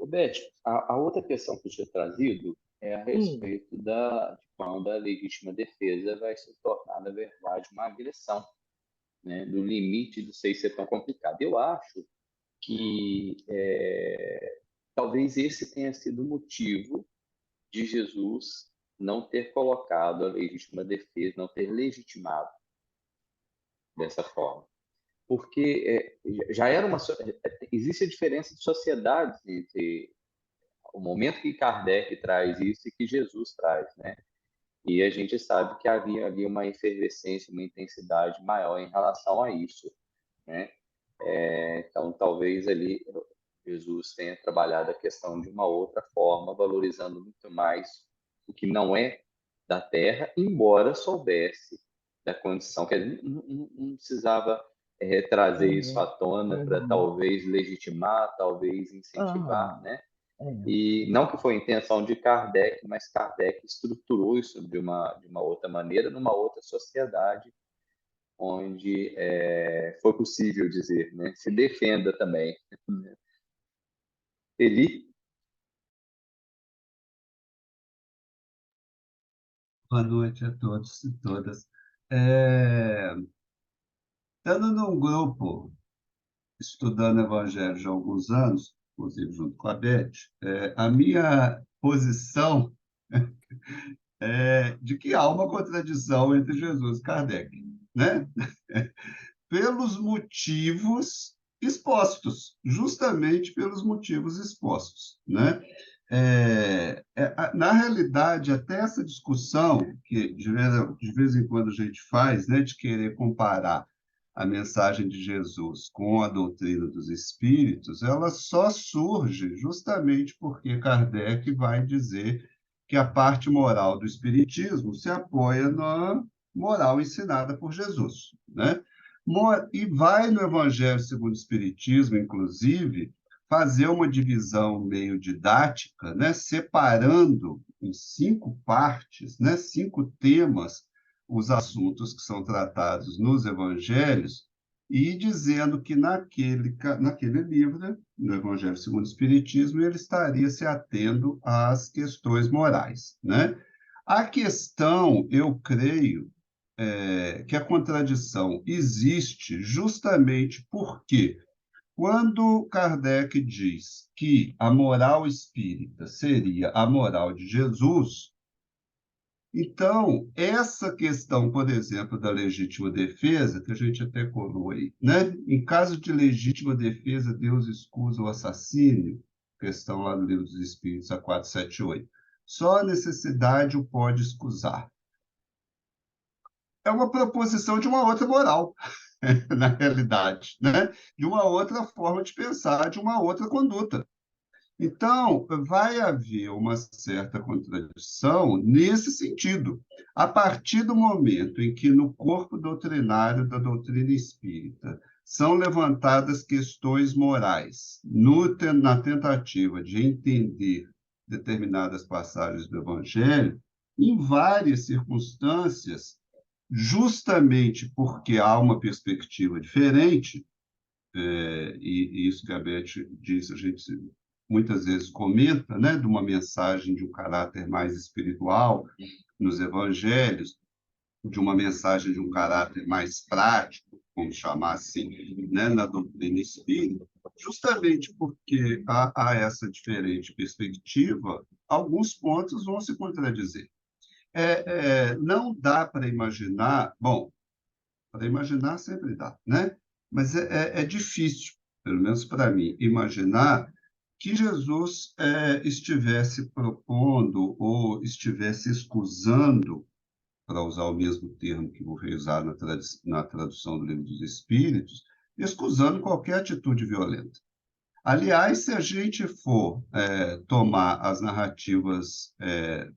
Beth, a outra questão que eu tinha trazido é a Hum, respeito de quando a legítima defesa vai se tornar, na verdade, uma agressão, né? Do limite de ser tão complicado. Eu acho que talvez esse tenha sido o motivo de Jesus não ter colocado a legítima defesa, não ter legitimado dessa forma. Porque já era existe a diferença de sociedades entre o momento que Kardec traz isso e que Jesus traz, né? E a gente sabe que havia ali uma efervescência, uma intensidade maior em relação a isso, né? Então, talvez ali Jesus tenha trabalhado a questão de uma outra forma, valorizando muito mais o que não é da terra, embora soubesse da condição, que ele não precisava trazer isso à uhum, tona para uhum, talvez legitimar, talvez incentivar, uhum. né? É, E não que foi intenção de Kardec, mas Kardec estruturou isso de uma outra maneira, numa outra sociedade, onde foi possível dizer, né? Se defenda também. Eli, Boa noite a todos e todas. É, Estando num grupo estudando Evangelho já há alguns anos, inclusive junto com a Beth, a minha posição é de que há uma contradição entre Jesus e Kardec, né? Pelos motivos expostos, justamente pelos motivos expostos, né? Na realidade, até essa discussão que de vez em quando a gente faz, né, de querer comparar a mensagem de Jesus com a doutrina dos espíritos, ela só surge justamente porque Kardec vai dizer que a parte moral do espiritismo se apoia na moral ensinada por Jesus, né? E vai no Evangelho segundo o Espiritismo, inclusive, fazer uma divisão meio didática, né, separando em 5 partes, né, 5 temas, os assuntos que são tratados nos evangelhos, e dizendo que naquele livro, no Evangelho segundo o Espiritismo, ele estaria se atendo às questões morais, né? A questão, eu creio, que a contradição existe justamente porque quando Kardec diz que a moral espírita seria a moral de Jesus, então, essa questão, por exemplo, da legítima defesa, que a gente até colou aí, né? Em caso de legítima defesa, Deus excusa o assassínio, questão lá do Livro dos Espíritos, a 478. Só a necessidade o pode excusar. É uma proposição de uma outra moral, na realidade, né? De uma outra forma de pensar, de uma outra conduta. Então, vai haver uma certa contradição nesse sentido. A partir do momento em que, no corpo doutrinário da doutrina espírita, são levantadas questões morais, na tentativa de entender determinadas passagens do Evangelho, em várias circunstâncias, justamente porque há uma perspectiva diferente, e isso que a Beth disse, a gente muitas vezes comenta, né, de uma mensagem de um caráter mais espiritual nos evangelhos, de uma mensagem de um caráter mais prático, vamos chamar assim, né, na doutrina espírita, justamente porque há essa diferente perspectiva, alguns pontos vão se contradizer. Não dá para imaginar, bom, para imaginar sempre dá, né? Mas é difícil, pelo menos para mim, imaginar que Jesus estivesse propondo ou estivesse excusando, para usar o mesmo termo que vou usar na tradução do Livro dos Espíritos, excusando qualquer atitude violenta. Aliás, se a gente for tomar as narrativas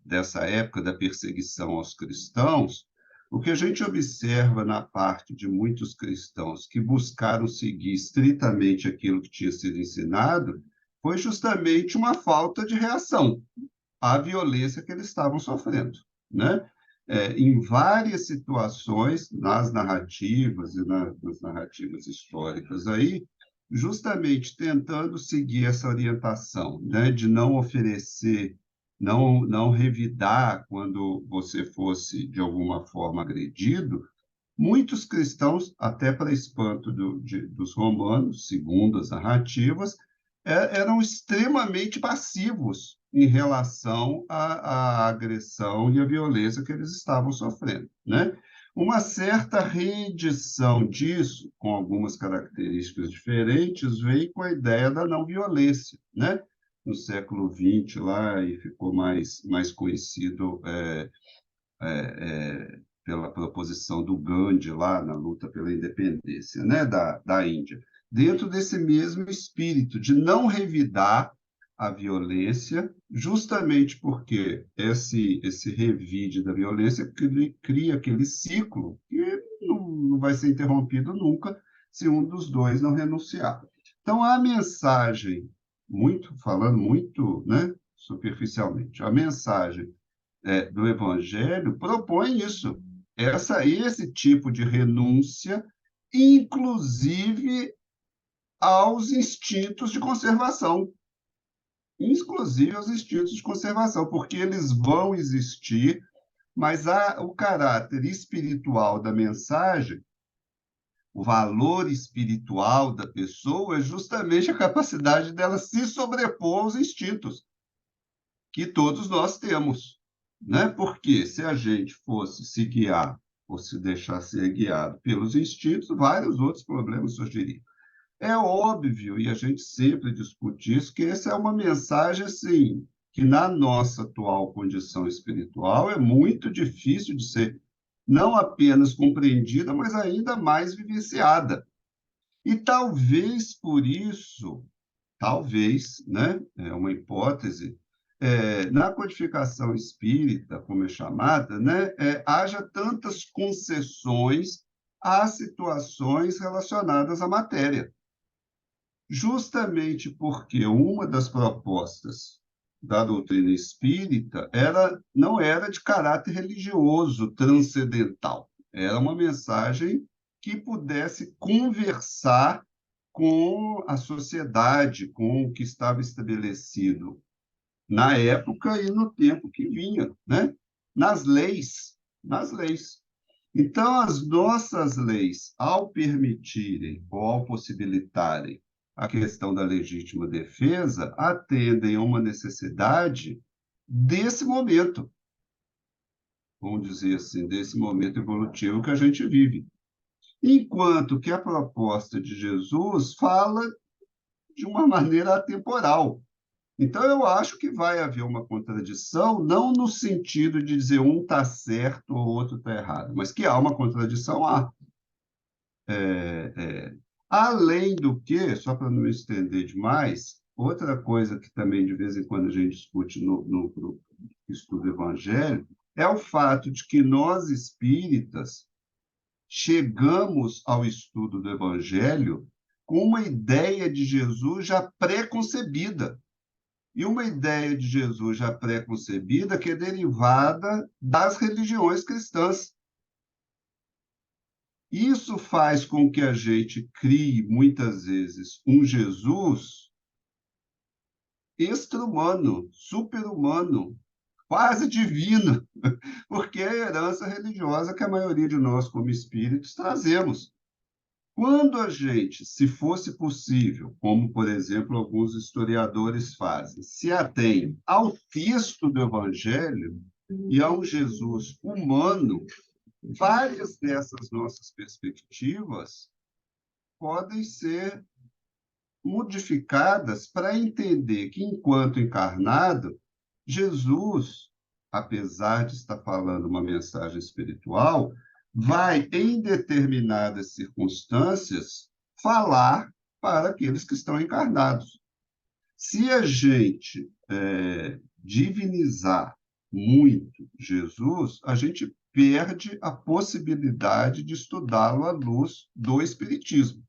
dessa época da perseguição aos cristãos, o que a gente observa na parte de muitos cristãos que buscaram seguir estritamente aquilo que tinha sido ensinado foi justamente uma falta de reação à violência que eles estavam sofrendo, né? Em várias situações, nas narrativas e nas narrativas históricas aí, justamente tentando seguir essa orientação, né, de não oferecer, não revidar quando você fosse, de alguma forma, agredido, muitos cristãos, até para espanto dos romanos, segundo as narrativas, eram extremamente passivos em relação à agressão e à violência que eles estavam sofrendo, né? Uma certa reedição disso, com algumas características diferentes, veio com a ideia da não violência, né? No século XX, lá, e ficou mais conhecido pela proposição do Gandhi lá na luta pela independência, né, da Índia, dentro desse mesmo espírito de não revidar a violência, justamente porque esse revide da violência cria aquele ciclo que não vai ser interrompido nunca se um dos dois não renunciar. Então, a mensagem falando muito, né, superficialmente. A mensagem do Evangelho propõe isso, esse tipo de renúncia, inclusive aos instintos de conservação, inclusive aos instintos de conservação, porque eles vão existir, mas o caráter espiritual da mensagem, o valor espiritual da pessoa é justamente a capacidade dela se sobrepor aos instintos que todos nós temos, né? Porque se a gente fosse se guiar ou se deixar ser guiado pelos instintos, vários outros problemas surgiriam. É óbvio, e a gente sempre discute isso, que essa é uma mensagem, assim, que na nossa atual condição espiritual é muito difícil de ser não apenas compreendida, mas ainda mais vivenciada. E talvez por isso, talvez, né, é uma hipótese, na codificação espírita, como é chamada, né, haja tantas concessões às situações relacionadas à matéria. Justamente porque uma das propostas da doutrina espírita não era de caráter religioso transcendental, era uma mensagem que pudesse conversar com a sociedade, com o que estava estabelecido na época e no tempo que vinha, né? Nas leis. Então, as nossas leis, ao permitirem ou ao possibilitarem a questão da legítima defesa, atendem a uma necessidade desse momento, vamos dizer assim, desse momento evolutivo que a gente vive. Enquanto que a proposta de Jesus fala de uma maneira atemporal. Então, eu acho que vai haver uma contradição, não no sentido de dizer um está certo ou outro está errado, mas que há uma contradição, há. Além do que, só para não me estender demais, outra coisa que também de vez em quando a gente discute no grupo que estuda o Evangelho é o fato de que nós espíritas chegamos ao estudo do Evangelho com uma ideia de Jesus já pré-concebida. E uma ideia de Jesus já pré-concebida que é derivada das religiões cristãs. Isso faz com que a gente crie, muitas vezes, um Jesus extra-humano, super-humano, quase divino, porque é a herança religiosa que a maioria de nós, como espíritos, trazemos. Quando a gente, se fosse possível, como, por exemplo, alguns historiadores fazem, se atém ao texto do Evangelho e a um Jesus humano, várias dessas nossas perspectivas podem ser modificadas para entender que, enquanto encarnado, Jesus, apesar de estar falando uma mensagem espiritual, vai, em determinadas circunstâncias, falar para aqueles que estão encarnados. Se a gente divinizar muito Jesus, a gente perde a possibilidade de estudá-lo à luz do Espiritismo.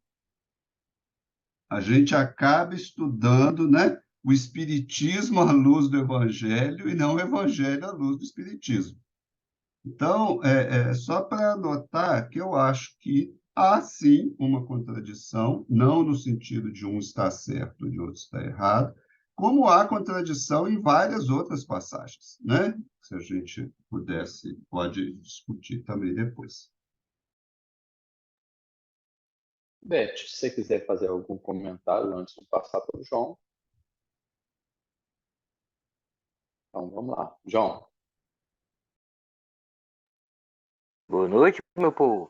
A gente acaba estudando, né, o Espiritismo à luz do Evangelho e não o Evangelho à luz do Espiritismo. Então, só para anotar que eu acho que há, sim, uma contradição, não no sentido de um estar certo e de outro estar errado, como há contradição em várias outras passagens, né? Se a gente pode discutir também depois. Beth, se você quiser fazer algum comentário antes de passar para o João. Então, vamos lá. João. Boa noite, meu povo.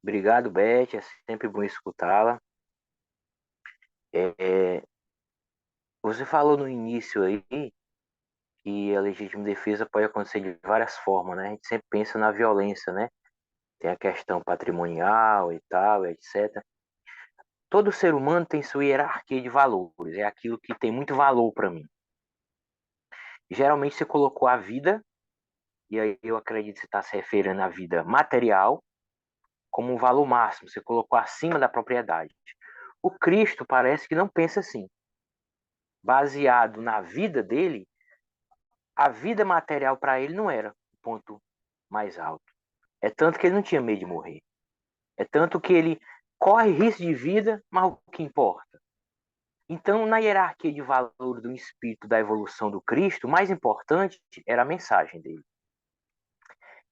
Obrigado, Beth. É sempre bom escutá-la. Você falou no início aí que a legítima defesa pode acontecer de várias formas, né? A gente sempre pensa na violência, né? Tem a questão patrimonial e tal, etc. Todo ser humano tem sua hierarquia de valores. É aquilo que tem muito valor para mim. Geralmente você colocou a vida, e aí eu acredito que você está se referindo à vida material, como um valor máximo. Você colocou acima da propriedade. O Cristo parece que não pensa assim. baseado na vida dele, a vida material para ele não era o ponto mais alto. É tanto que ele não tinha medo de morrer. É tanto que ele corre risco de vida, mas o que importa? Então, na hierarquia de valor do espírito da evolução do Cristo, o mais importante era a mensagem dele.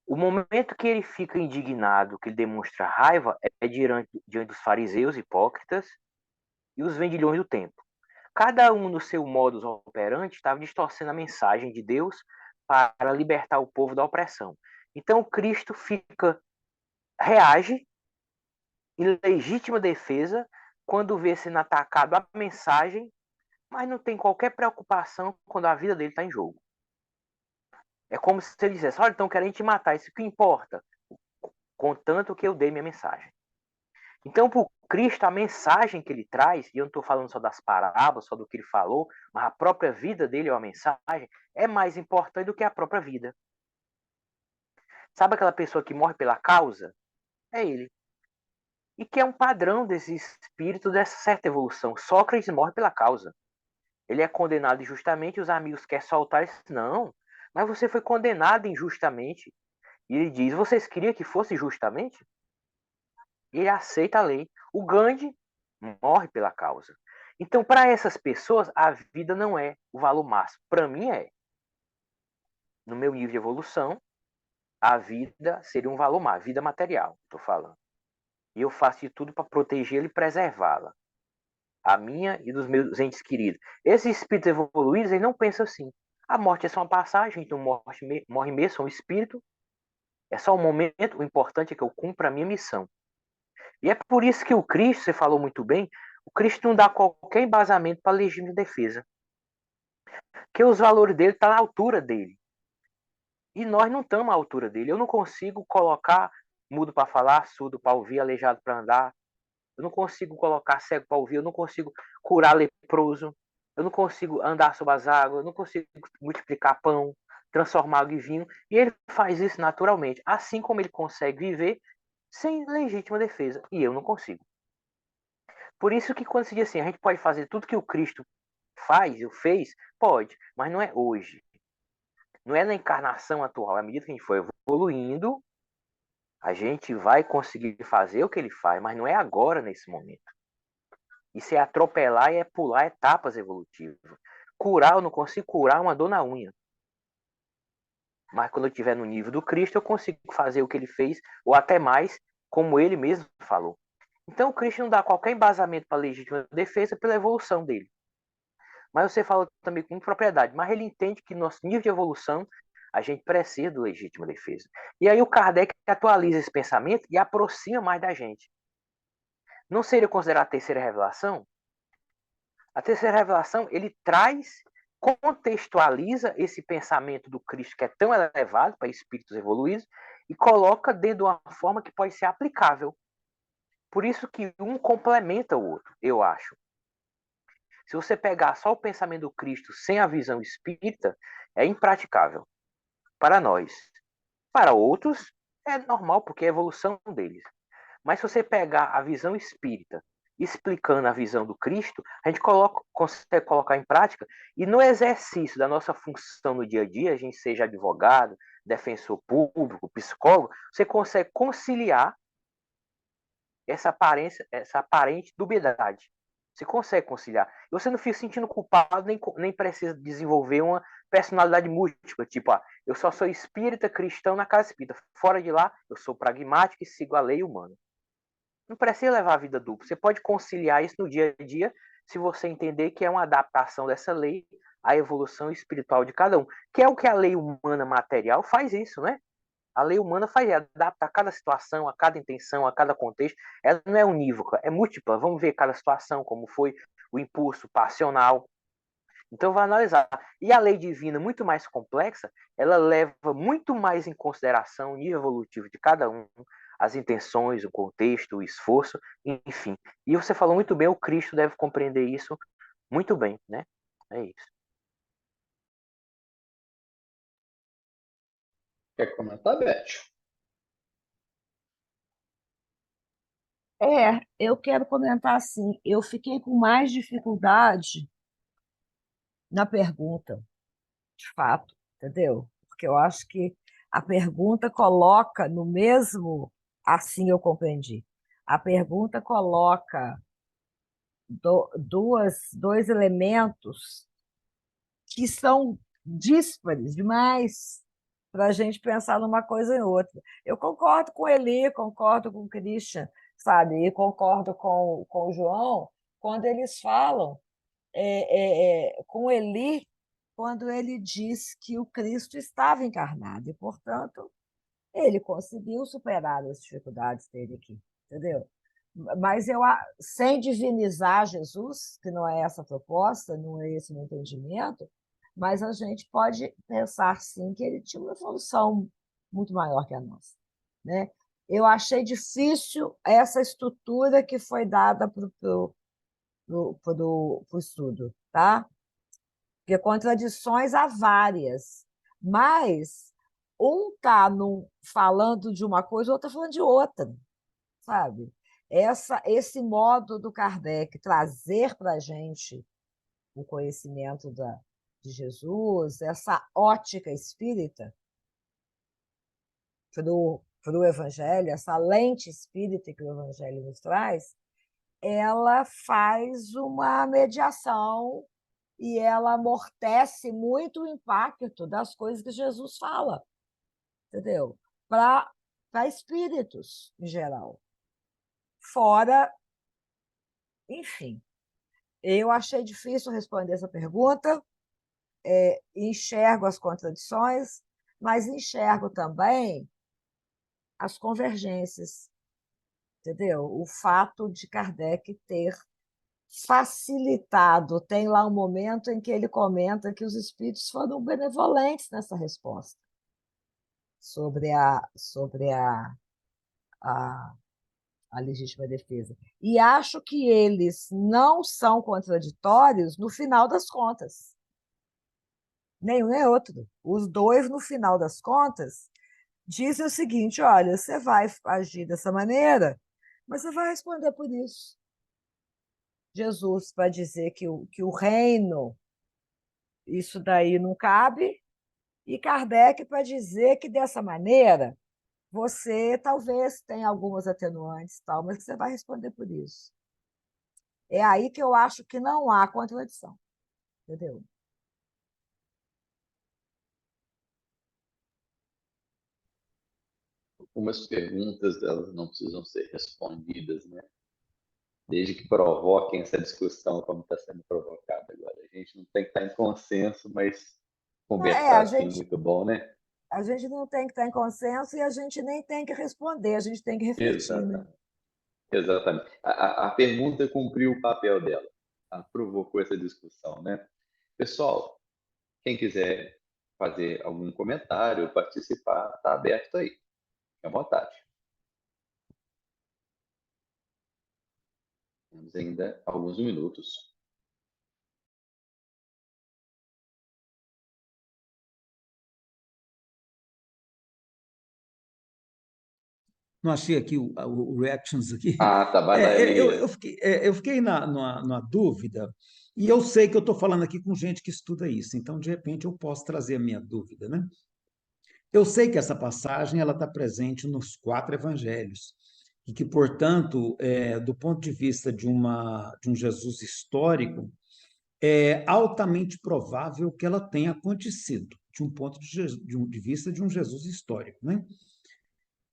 O momento que ele fica indignado, que ele demonstra raiva, é diante dos fariseus hipócritas e os vendilhões do templo. Cada um no seu modus operandi estava distorcendo a mensagem de Deus para libertar o povo da opressão. Então Cristo reage em legítima defesa quando vê sendo atacado a mensagem, mas não tem qualquer preocupação quando a vida dele está em jogo. É como se ele dissesse, olha, então querem te matar, isso que importa, contanto que eu dei minha mensagem. Então, por Cristo, a mensagem que ele traz, e eu não estou falando só das parábolas, só do que ele falou, mas a própria vida dele é uma mensagem, é mais importante do que a própria vida. Sabe aquela pessoa que morre pela causa? É ele. E que é um padrão desse espírito, dessa certa evolução. Sócrates morre pela causa. Ele é condenado injustamente, os amigos querem soltar ele. Não, mas você foi condenado injustamente. E ele diz, vocês queriam que fosse justamente? E ele aceita a lei. O Gandhi morre pela causa. Então, para essas pessoas, a vida não é o valor máximo. Para mim, é. No meu nível de evolução, a vida seria um valor máximo. Vida material, estou falando. E eu faço de tudo para protegê-la e preservá-la. A minha e dos meus entes queridos. Esses espíritos evoluídos, eles não pensam assim. A morte é só uma passagem, então morre mesmo, sou um espírito. É só um momento, o importante é que eu cumpra a minha missão. E é por isso que o Cristo, você falou muito bem, o Cristo não dá qualquer embasamento para a legítima defesa. Porque os valores dele estão na altura dele. E nós não estamos à altura dele. Eu não consigo colocar mudo para falar, surdo para ouvir, aleijado para andar. Eu não consigo colocar cego para ouvir. Eu não consigo curar leproso. Eu não consigo andar sobre as águas. Eu não consigo multiplicar pão, transformar água em vinho. E ele faz isso naturalmente. Assim como ele consegue viver sem legítima defesa. E eu não consigo. Por isso que quando se diz assim, a gente pode fazer tudo que o Cristo faz, ou fez, pode, mas não é hoje. Não é na encarnação atual. À medida que a gente for evoluindo, a gente vai conseguir fazer o que ele faz, mas não é agora, nesse momento. Isso é atropelar e é pular etapas evolutivas. Curar, eu não consigo curar uma dor na unha. Mas quando eu estiver no nível do Cristo, eu consigo fazer o que ele fez, ou até mais, como ele mesmo falou. Então, o Cristo não dá qualquer embasamento para a legítima defesa pela evolução dele. Mas você falou também com propriedade, mas ele entende que nosso nível de evolução, a gente precisa de legítima defesa. E aí o Kardec atualiza esse pensamento e aproxima mais da gente. Não seria considerado a terceira revelação? A terceira revelação, ele traz, contextualiza esse pensamento do Cristo que é tão elevado para espíritos evoluídos e coloca dentro de uma forma que pode ser aplicável. Por isso que um complementa o outro, eu acho. Se você pegar só o pensamento do Cristo sem a visão espírita, é impraticável para nós. Para outros, é normal, porque é a evolução deles. Mas se você pegar a visão espírita, explicando a visão do Cristo, a gente consegue colocar em prática, e no exercício da nossa função no dia a dia, a gente seja advogado, defensor público, psicólogo, você consegue conciliar essa aparente dubiedade. Você consegue conciliar. E você não fica se sentindo culpado, nem precisa desenvolver uma personalidade múltipla. Tipo, eu só sou espírita cristão na casa espírita. Fora de lá, eu sou pragmático e sigo a lei humana. Não precisa levar a vida dupla. Você pode conciliar isso no dia a dia se você entender que é uma adaptação dessa lei à evolução espiritual de cada um. Que é o que a lei humana material faz isso, né? A lei humana faz, adapta a cada situação, a cada intenção, a cada contexto. Ela não é unívoca, é múltipla. Vamos ver cada situação, como foi o impulso passional. Então, vai analisar. E a lei divina, muito mais complexa, ela leva muito mais em consideração o nível evolutivo de cada um, as intenções, o contexto, o esforço, enfim. E você falou muito bem, o Cristo deve compreender isso muito bem, né? É isso. Quer comentar, Beth? Eu quero comentar assim, eu fiquei com mais dificuldade na pergunta, de fato, entendeu? Porque eu acho que a pergunta coloca no mesmo, assim eu compreendi, a pergunta coloca dois elementos que são díspares demais para a gente pensar numa coisa e outra. Eu concordo com ele, concordo com o Christian, sabe? E concordo com o João quando eles falam, com Eli, quando ele diz que o Cristo estava encarnado e, portanto, ele conseguiu superar as dificuldades dele aqui, entendeu? Mas sem divinizar Jesus, que não é essa a proposta, não é esse o meu entendimento, mas a gente pode pensar, sim, que ele tinha uma evolução muito maior que a nossa, né? Eu achei difícil essa estrutura que foi dada para o estudo, tá? Porque contradições há várias, mas um está falando de uma coisa, o outro está falando de outra, sabe? Esse modo do Kardec trazer para a gente o conhecimento de Jesus, essa ótica espírita para o Evangelho, essa lente espírita que o Evangelho nos traz, ela faz uma mediação e ela amortece muito o impacto das coisas que Jesus fala, entendeu? Para espíritos, em geral. Fora, enfim, eu achei difícil responder essa pergunta, enxergo as contradições, mas enxergo também as convergências, entendeu? O fato de Kardec ter facilitado, tem lá um momento em que ele comenta que os espíritos foram benevolentes nessa resposta a, a legítima defesa. E acho que eles não são contraditórios no final das contas. Nenhum nem outro. Os dois, no final das contas, dizem o seguinte: olha, você vai agir dessa maneira, mas você vai responder por isso. Jesus vai dizer que o reino, isso daí não cabe, e Kardec para dizer que dessa maneira você talvez tenha algumas atenuantes, tal, mas que você vai responder por isso. É aí que eu acho que não há contradição, entendeu? Algumas perguntas elas não precisam ser respondidas, né? Desde que provoquem essa discussão como está sendo provocada agora. A gente não tem que estar em consenso, mas conversar assim é muito bom, né? A gente não tem que estar em consenso e a gente nem tem que responder, a gente tem que refletir, né? Exatamente. A pergunta cumpriu o papel dela, provocou essa discussão, né? Pessoal, quem quiser fazer algum comentário, participar, está aberto aí. Fique à vontade. Temos ainda alguns minutos. Não achei aqui o reactions aqui. Tá, vai lá, Elias. Eu fiquei numa dúvida, e eu sei que eu estou falando aqui com gente que estuda isso, então, de repente, eu posso trazer a minha dúvida, né? Eu sei que essa passagem ela está presente nos 4 evangelhos, e que, portanto, do ponto de vista de um Jesus histórico, é altamente provável que ela tenha acontecido, de um ponto de vista de um Jesus histórico, né?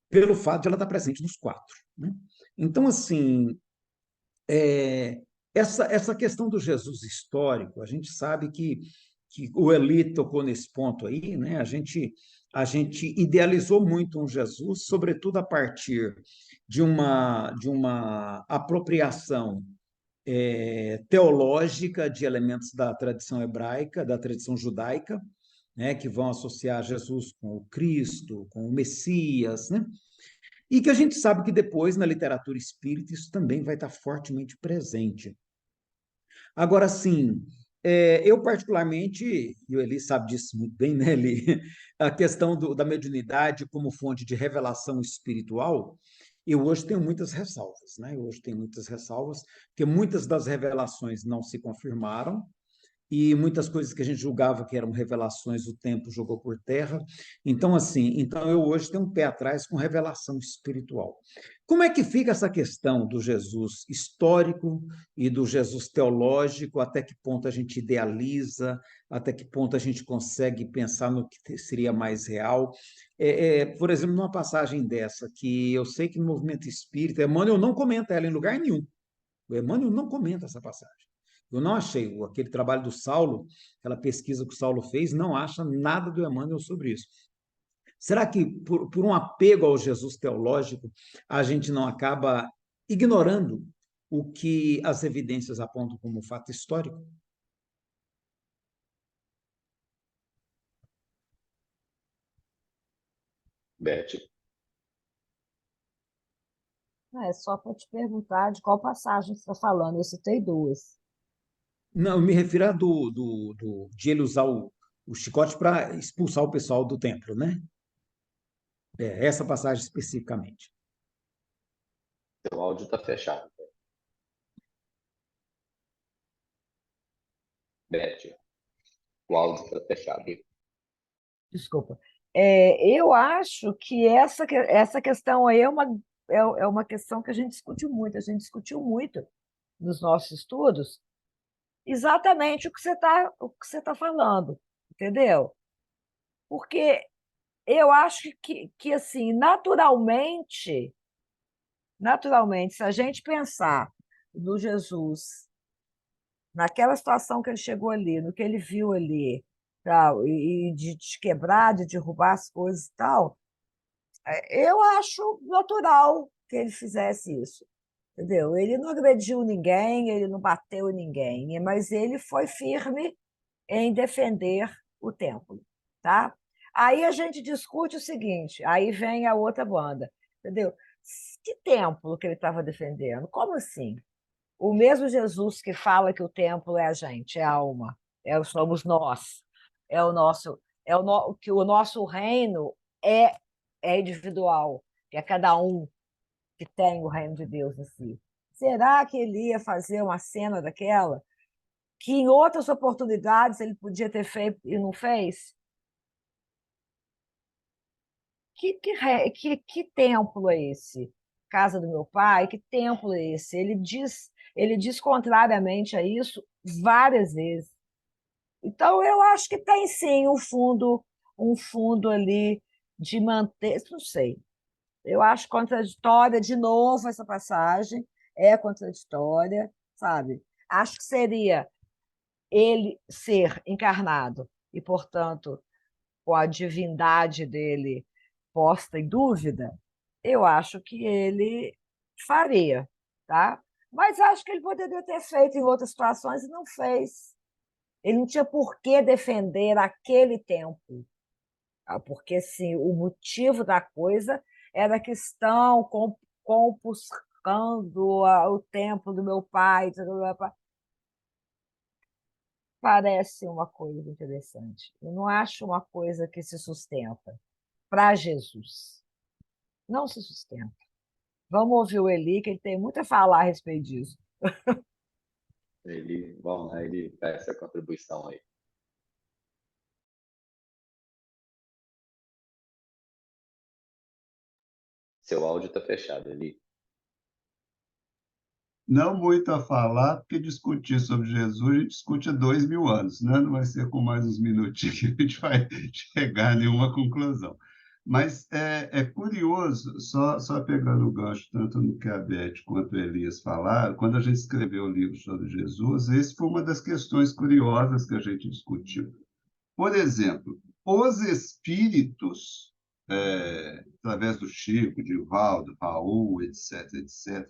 Pelo fato de ela estar presente nos 4. Né? Então, assim, essa questão do Jesus histórico, a gente sabe que o Eli tocou nesse ponto aí, né? A gente idealizou muito um Jesus, sobretudo a partir de uma apropriação teológica de elementos da tradição hebraica, da tradição judaica, né? Que vão associar Jesus com o Cristo, com o Messias, né? E que a gente sabe que depois, na literatura espírita, isso também vai estar fortemente presente. Agora, sim, eu particularmente, e o Eli sabe disso muito bem, né, Eli? A questão da mediunidade como fonte de revelação espiritual, eu hoje tenho muitas ressalvas, né? Eu hoje tenho muitas ressalvas, porque muitas das revelações não se confirmaram, e muitas coisas que a gente julgava que eram revelações, o tempo jogou por terra. Então, assim, então eu hoje tenho um pé atrás com revelação espiritual. Como é que fica essa questão do Jesus histórico e do Jesus teológico? Até que ponto a gente idealiza? Até que ponto a gente consegue pensar no que seria mais real? Por exemplo, numa passagem dessa, que eu sei que no movimento espírita, Emmanuel não comenta ela em lugar nenhum. O Emmanuel não comenta essa passagem. Eu não achei aquele trabalho do Saulo, aquela pesquisa que o Saulo fez, não acha nada do Emmanuel sobre isso. Será que, por um apego ao Jesus teológico, a gente não acaba ignorando o que as evidências apontam como fato histórico? Beth, É só para te perguntar de qual passagem você está falando. Eu citei duas. Não, eu me refiro a de ele usar o chicote para expulsar o pessoal do templo, né? Essa passagem especificamente. seu áudio está fechado. Beth, o áudio está fechado. Desculpa. Eu acho que essa questão aí é uma questão que a gente discute muito. A gente discutiu muito nos nossos estudos exatamente o que você tá falando, entendeu? Porque eu acho que assim, naturalmente, se a gente pensar no Jesus, naquela situação que ele chegou ali, no que ele viu ali, tal, e de quebrar, de derrubar as coisas e tal, eu acho natural que ele fizesse isso, entendeu? Ele não agrediu ninguém, ele não bateu em ninguém, mas ele foi firme em defender o templo, tá? Aí a gente discute o seguinte, aí vem a outra banda, entendeu? Que templo que ele estava defendendo? Como assim? O mesmo Jesus que fala que o templo é a gente, é a alma, somos nós, é o nosso, que o nosso reino é, é individual, que é cada um que tem o reino de Deus em si. Será que ele ia fazer uma cena daquela que em outras oportunidades ele podia ter feito e não fez? Que templo é esse? Casa do meu pai? Que templo é esse? Ele diz contrariamente a isso várias vezes. Então, eu acho que tem sim um fundo ali de manter, não sei. Eu acho contraditória, de novo, essa passagem é contraditória, sabe? Acho que seria ele ser encarnado e, portanto, com a divindade dele posta em dúvida, eu acho que ele faria, tá? Mas acho que ele poderia ter feito em outras situações e não fez. Ele não tinha por que defender aquele templo, porque sim, o motivo da coisa era que estão compuscando o templo do meu pai. Parece uma coisa interessante. Eu não acho uma coisa que se sustenta para Jesus. Não se sustenta. Vamos ouvir o Eli, que ele tem muito a falar a respeito disso. Vamos lá, ele dá essa contribuição aí. Seu áudio está fechado, Eli. Não muito a falar, porque discutir sobre Jesus a gente discute há 2000 anos, né? Não vai ser com mais uns minutinhos que a gente vai chegar a nenhuma conclusão. Mas é curioso, só pegando o gancho, tanto no que a Beth quanto o Elias falaram, quando a gente escreveu o livro sobre Jesus, essa foi uma das questões curiosas que a gente discutiu. Por exemplo, os espíritos, através do Chico, Divaldo, Raul, etc., etc.,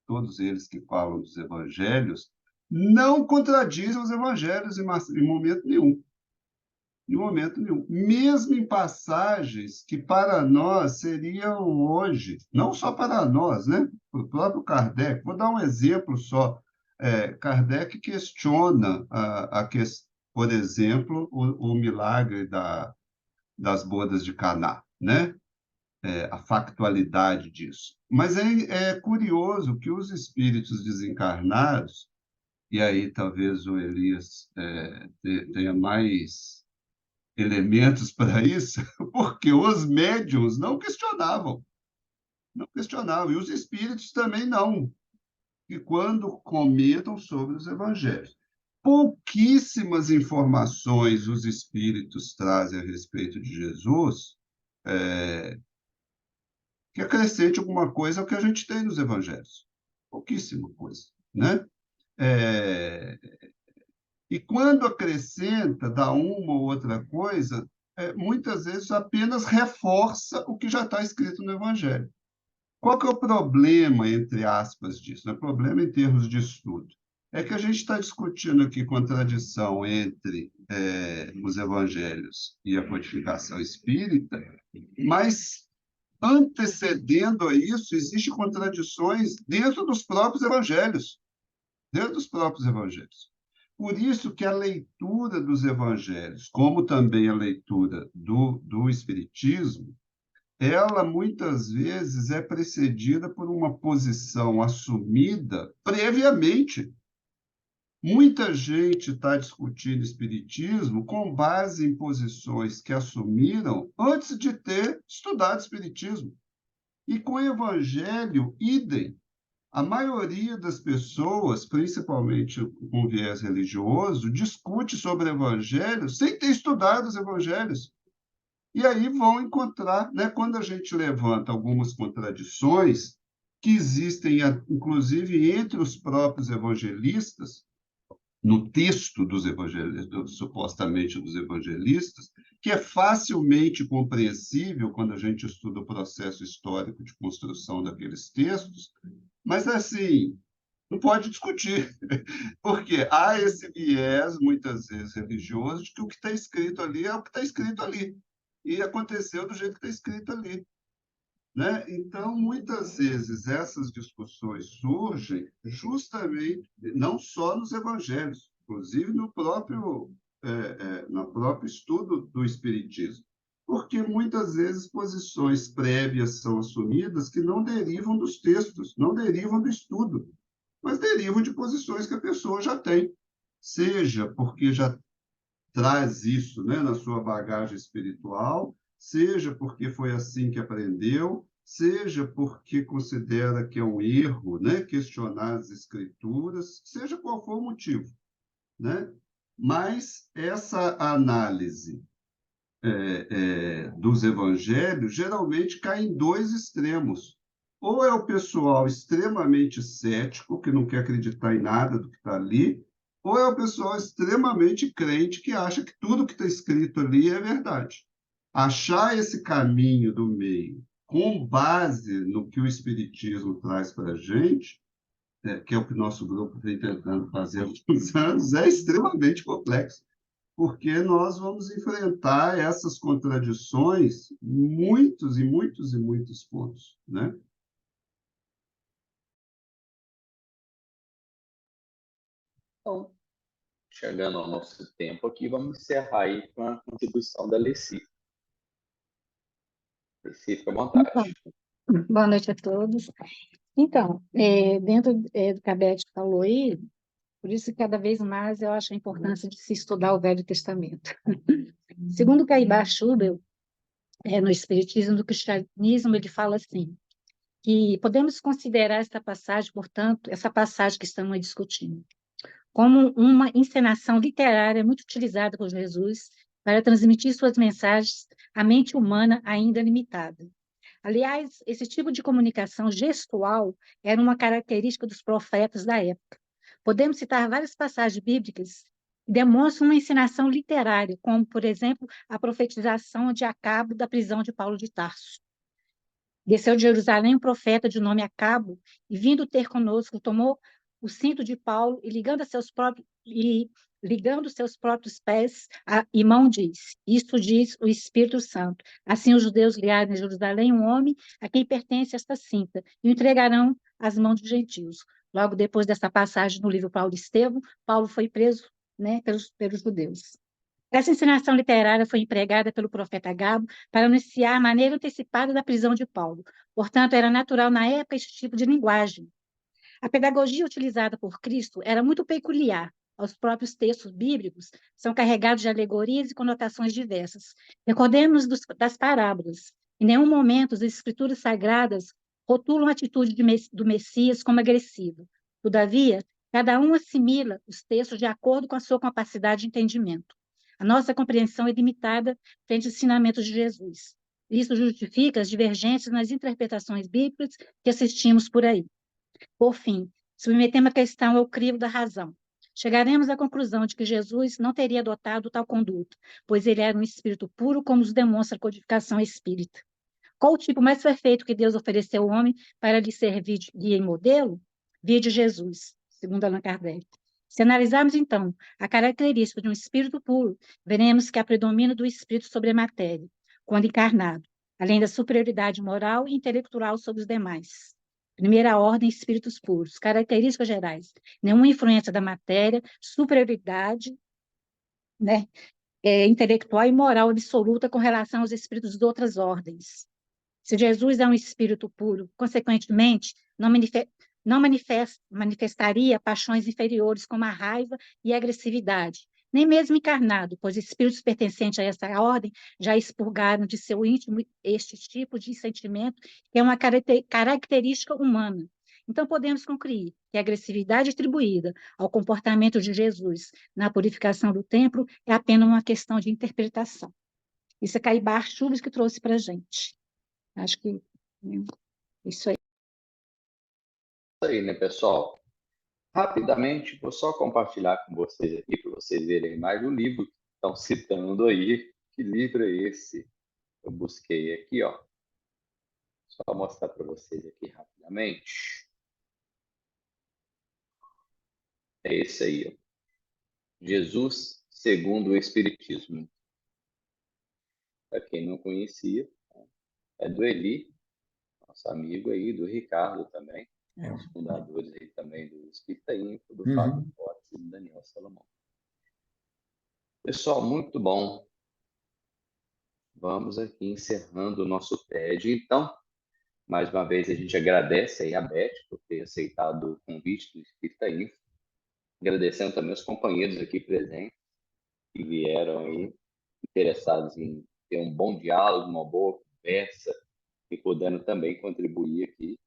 todos eles que falam dos evangelhos, não contradizem os evangelhos em momento nenhum. Em momento nenhum. Mesmo em passagens que para nós seriam hoje, não só para nós, né? O próprio Kardec. Vou dar um exemplo só. Kardec questiona, por exemplo, o milagre das bodas de Caná, né? A factualidade disso. Mas é curioso que os espíritos desencarnados e aí talvez o Elias tenha mais elementos para isso, porque os médiuns não questionavam, e os espíritos também não, e quando comentam sobre os evangelhos. Pouquíssimas informações os espíritos trazem a respeito de Jesus, que acrescente alguma coisa ao que a gente tem nos evangelhos. Pouquíssima coisa, né? É, e quando acrescenta, dá uma ou outra coisa, muitas vezes apenas reforça o que já está escrito no Evangelho. Qual que é o problema, entre aspas, disso? O problema em termos de estudo é que a gente está discutindo aqui contradição entre os evangelhos e a codificação espírita, mas antecedendo a isso, existem contradições dentro dos próprios evangelhos, dentro dos próprios evangelhos. Por isso que a leitura dos evangelhos, como também a leitura do Espiritismo, ela muitas vezes é precedida por uma posição assumida previamente. Muita gente está discutindo espiritismo com base em posições que assumiram antes de ter estudado espiritismo. E com o evangelho, idem. A maioria das pessoas, principalmente com viés religioso, discute sobre o evangelho sem ter estudado os evangelhos. E aí vão encontrar, né, quando a gente levanta algumas contradições que existem, inclusive, entre os próprios evangelistas, no texto dos evangelistas, supostamente dos evangelistas, que é facilmente compreensível quando a gente estuda o processo histórico de construção daqueles textos, mas, assim, não pode discutir, porque há esse viés, muitas vezes religioso, de que o que está escrito ali é o que está escrito ali, e aconteceu do jeito que está escrito ali. Né? Então, muitas vezes, essas discussões surgem justamente, não só nos evangelhos, inclusive no próprio estudo do Espiritismo, porque muitas vezes posições prévias são assumidas que não derivam dos textos, não derivam do estudo, mas derivam de posições que a pessoa já tem, seja porque já traz isso, né, na sua bagagem espiritual, seja porque foi assim que aprendeu, seja porque considera que é um erro, né, questionar as escrituras, seja qual for o motivo, né? Mas essa análise dos evangelhos geralmente cai em dois extremos. Ou é o pessoal extremamente cético, que não quer acreditar em nada do que está ali, ou é o pessoal extremamente crente, que acha que tudo que está escrito ali é verdade. Achar esse caminho do meio, com base no que o Espiritismo traz para a gente, que é o que o nosso grupo vem tentando fazer há alguns anos, é extremamente complexo, porque nós vamos enfrentar essas contradições muitos e muitos e muitos pontos, né? Então, chegando ao nosso tempo aqui, vamos encerrar aí com a contribuição da Leci. Leci, fica à vontade. Boa noite a todos. Então, dentro do que a Beth falou aí, por isso que cada vez mais eu acho a importância de se estudar o Velho Testamento. Segundo Caibá Schubel, no Espiritismo do Cristianismo, ele fala assim, que podemos considerar esta passagem, portanto, essa passagem que estamos discutindo, como uma encenação literária muito utilizada por Jesus para transmitir suas mensagens à mente humana ainda limitada. Aliás, esse tipo de comunicação gestual era uma característica dos profetas da época. Podemos citar várias passagens bíblicas que demonstram uma ensinação literária, como, por exemplo, a profetização de Acabo da prisão de Paulo de Tarso. Desceu de Jerusalém um profeta de nome Acabo, e vindo ter conosco, tomou o cinto de Paulo e ligando seus próprios pés e mão disse, isto diz o Espírito Santo, assim os judeus ligaram em Jerusalém um homem a quem pertence esta cinta e o entregarão às mãos dos gentios. Logo depois dessa passagem no livro Paulo e Estevão, Paulo foi preso, né, pelos judeus. Essa encenação literária foi empregada pelo profeta Agabo para anunciar a maneira antecipada da prisão de Paulo. Portanto, era natural na época esse tipo de linguagem. A pedagogia utilizada por Cristo era muito peculiar. Os próprios textos bíblicos são carregados de alegorias e conotações diversas. Recordemos das parábolas. Em nenhum momento as escrituras sagradas rotulam a atitude do Messias como agressiva. Todavia, cada um assimila os textos de acordo com a sua capacidade de entendimento. A nossa compreensão é limitada frente aos ensinamentos de Jesus. Isso justifica as divergências nas interpretações bíblicas que assistimos por aí. Por fim, submetemos a questão ao crivo da razão. Chegaremos à conclusão de que Jesus não teria adotado tal conduta, pois ele era um espírito puro, como nos demonstra a codificação espírita. Qual o tipo mais perfeito que Deus ofereceu ao homem para lhe servir de guia e modelo? Vide Jesus, segundo Allan Kardec. Se analisarmos, então, a característica de um espírito puro, veremos que há predomínio do espírito sobre a matéria, quando encarnado, além da superioridade moral e intelectual sobre os demais. Primeira ordem, espíritos puros. Características gerais. Nenhuma influência da matéria, superioridade, né, intelectual e moral absoluta com relação aos espíritos de outras ordens. Se Jesus é um espírito puro, consequentemente, não manifestaria paixões inferiores como a raiva e a agressividade, nem mesmo encarnado, pois espíritos pertencentes a essa ordem já expurgaram de seu íntimo este tipo de sentimento, que é uma característica humana. Então, podemos concluir que a agressividade atribuída ao comportamento de Jesus na purificação do templo é apenas uma questão de interpretação. Isso é Caibar Chubas que trouxe para a gente. Acho que isso aí. Isso aí, né, pessoal? Rapidamente, vou só compartilhar com vocês aqui, para vocês verem mais o livro que estão citando aí. Que livro é esse? Eu busquei aqui, ó. Só mostrar para vocês aqui rapidamente. É esse aí, ó. Jesus segundo o Espiritismo. Para quem não conhecia, é do Eli, nosso amigo aí, do Ricardo também, os fundadores aí também do Espírita Info, do Fábio Fortes e do Daniel Salomão. Pessoal, muito bom. Vamos aqui encerrando o nosso TED. Então, mais uma vez a gente agradece aí a Beth por ter aceitado o convite do Espírita Info. Agradecendo também os companheiros aqui presentes que vieram aí interessados em ter um bom diálogo, uma boa conversa e podendo também contribuir aqui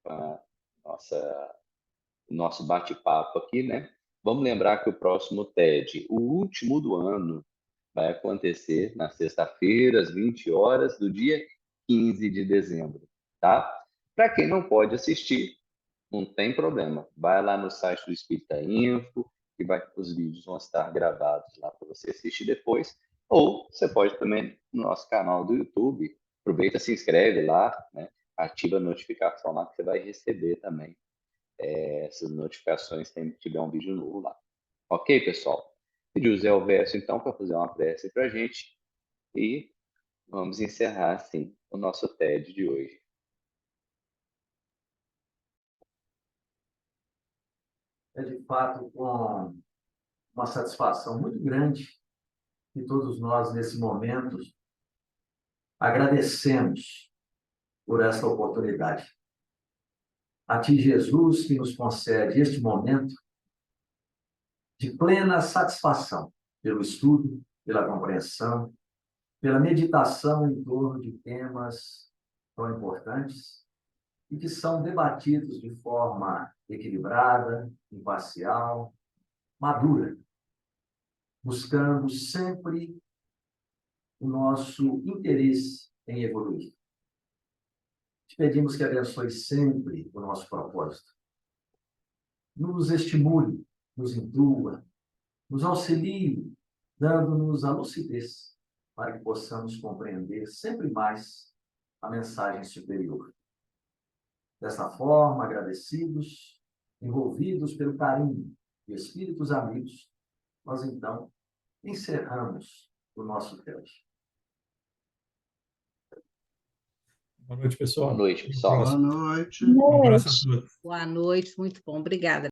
com o nosso bate-papo aqui, né? Vamos lembrar que o próximo TED, o último do ano, vai acontecer na sexta-feira, às 20 horas do dia 15 de dezembro, tá? Para quem não pode assistir, não tem problema. Vai lá no site do Espírita Info, que os vídeos vão estar gravados lá para você assistir depois. Ou você pode também no nosso canal do YouTube. Aproveita, se inscreve lá, né? Ativa a notificação lá que você vai receber também essas notificações sempre que tiver um vídeo novo lá. Ok, pessoal? Pedir o Zé Alverso, então, para fazer uma prece para a gente. E vamos encerrar, assim, o nosso TED de hoje. É, de fato, com uma satisfação muito grande que todos nós, nesse momento, agradecemos por esta oportunidade. A Ti, Jesus, que nos concede este momento de plena satisfação pelo estudo, pela compreensão, pela meditação em torno de temas tão importantes e que são debatidos de forma equilibrada, imparcial, madura, buscando sempre o nosso interesse em evoluir. Te pedimos que abençoe sempre o nosso propósito. Nos estimule, nos intua, nos auxilie, dando-nos a lucidez para que possamos compreender sempre mais a mensagem superior. Dessa forma, agradecidos, envolvidos pelo carinho de espíritos amigos, nós então encerramos o nosso TED. Boa noite, pessoal. Boa noite, pessoal. Boa noite. Um abraço a todos. Boa noite, muito bom. Obrigada.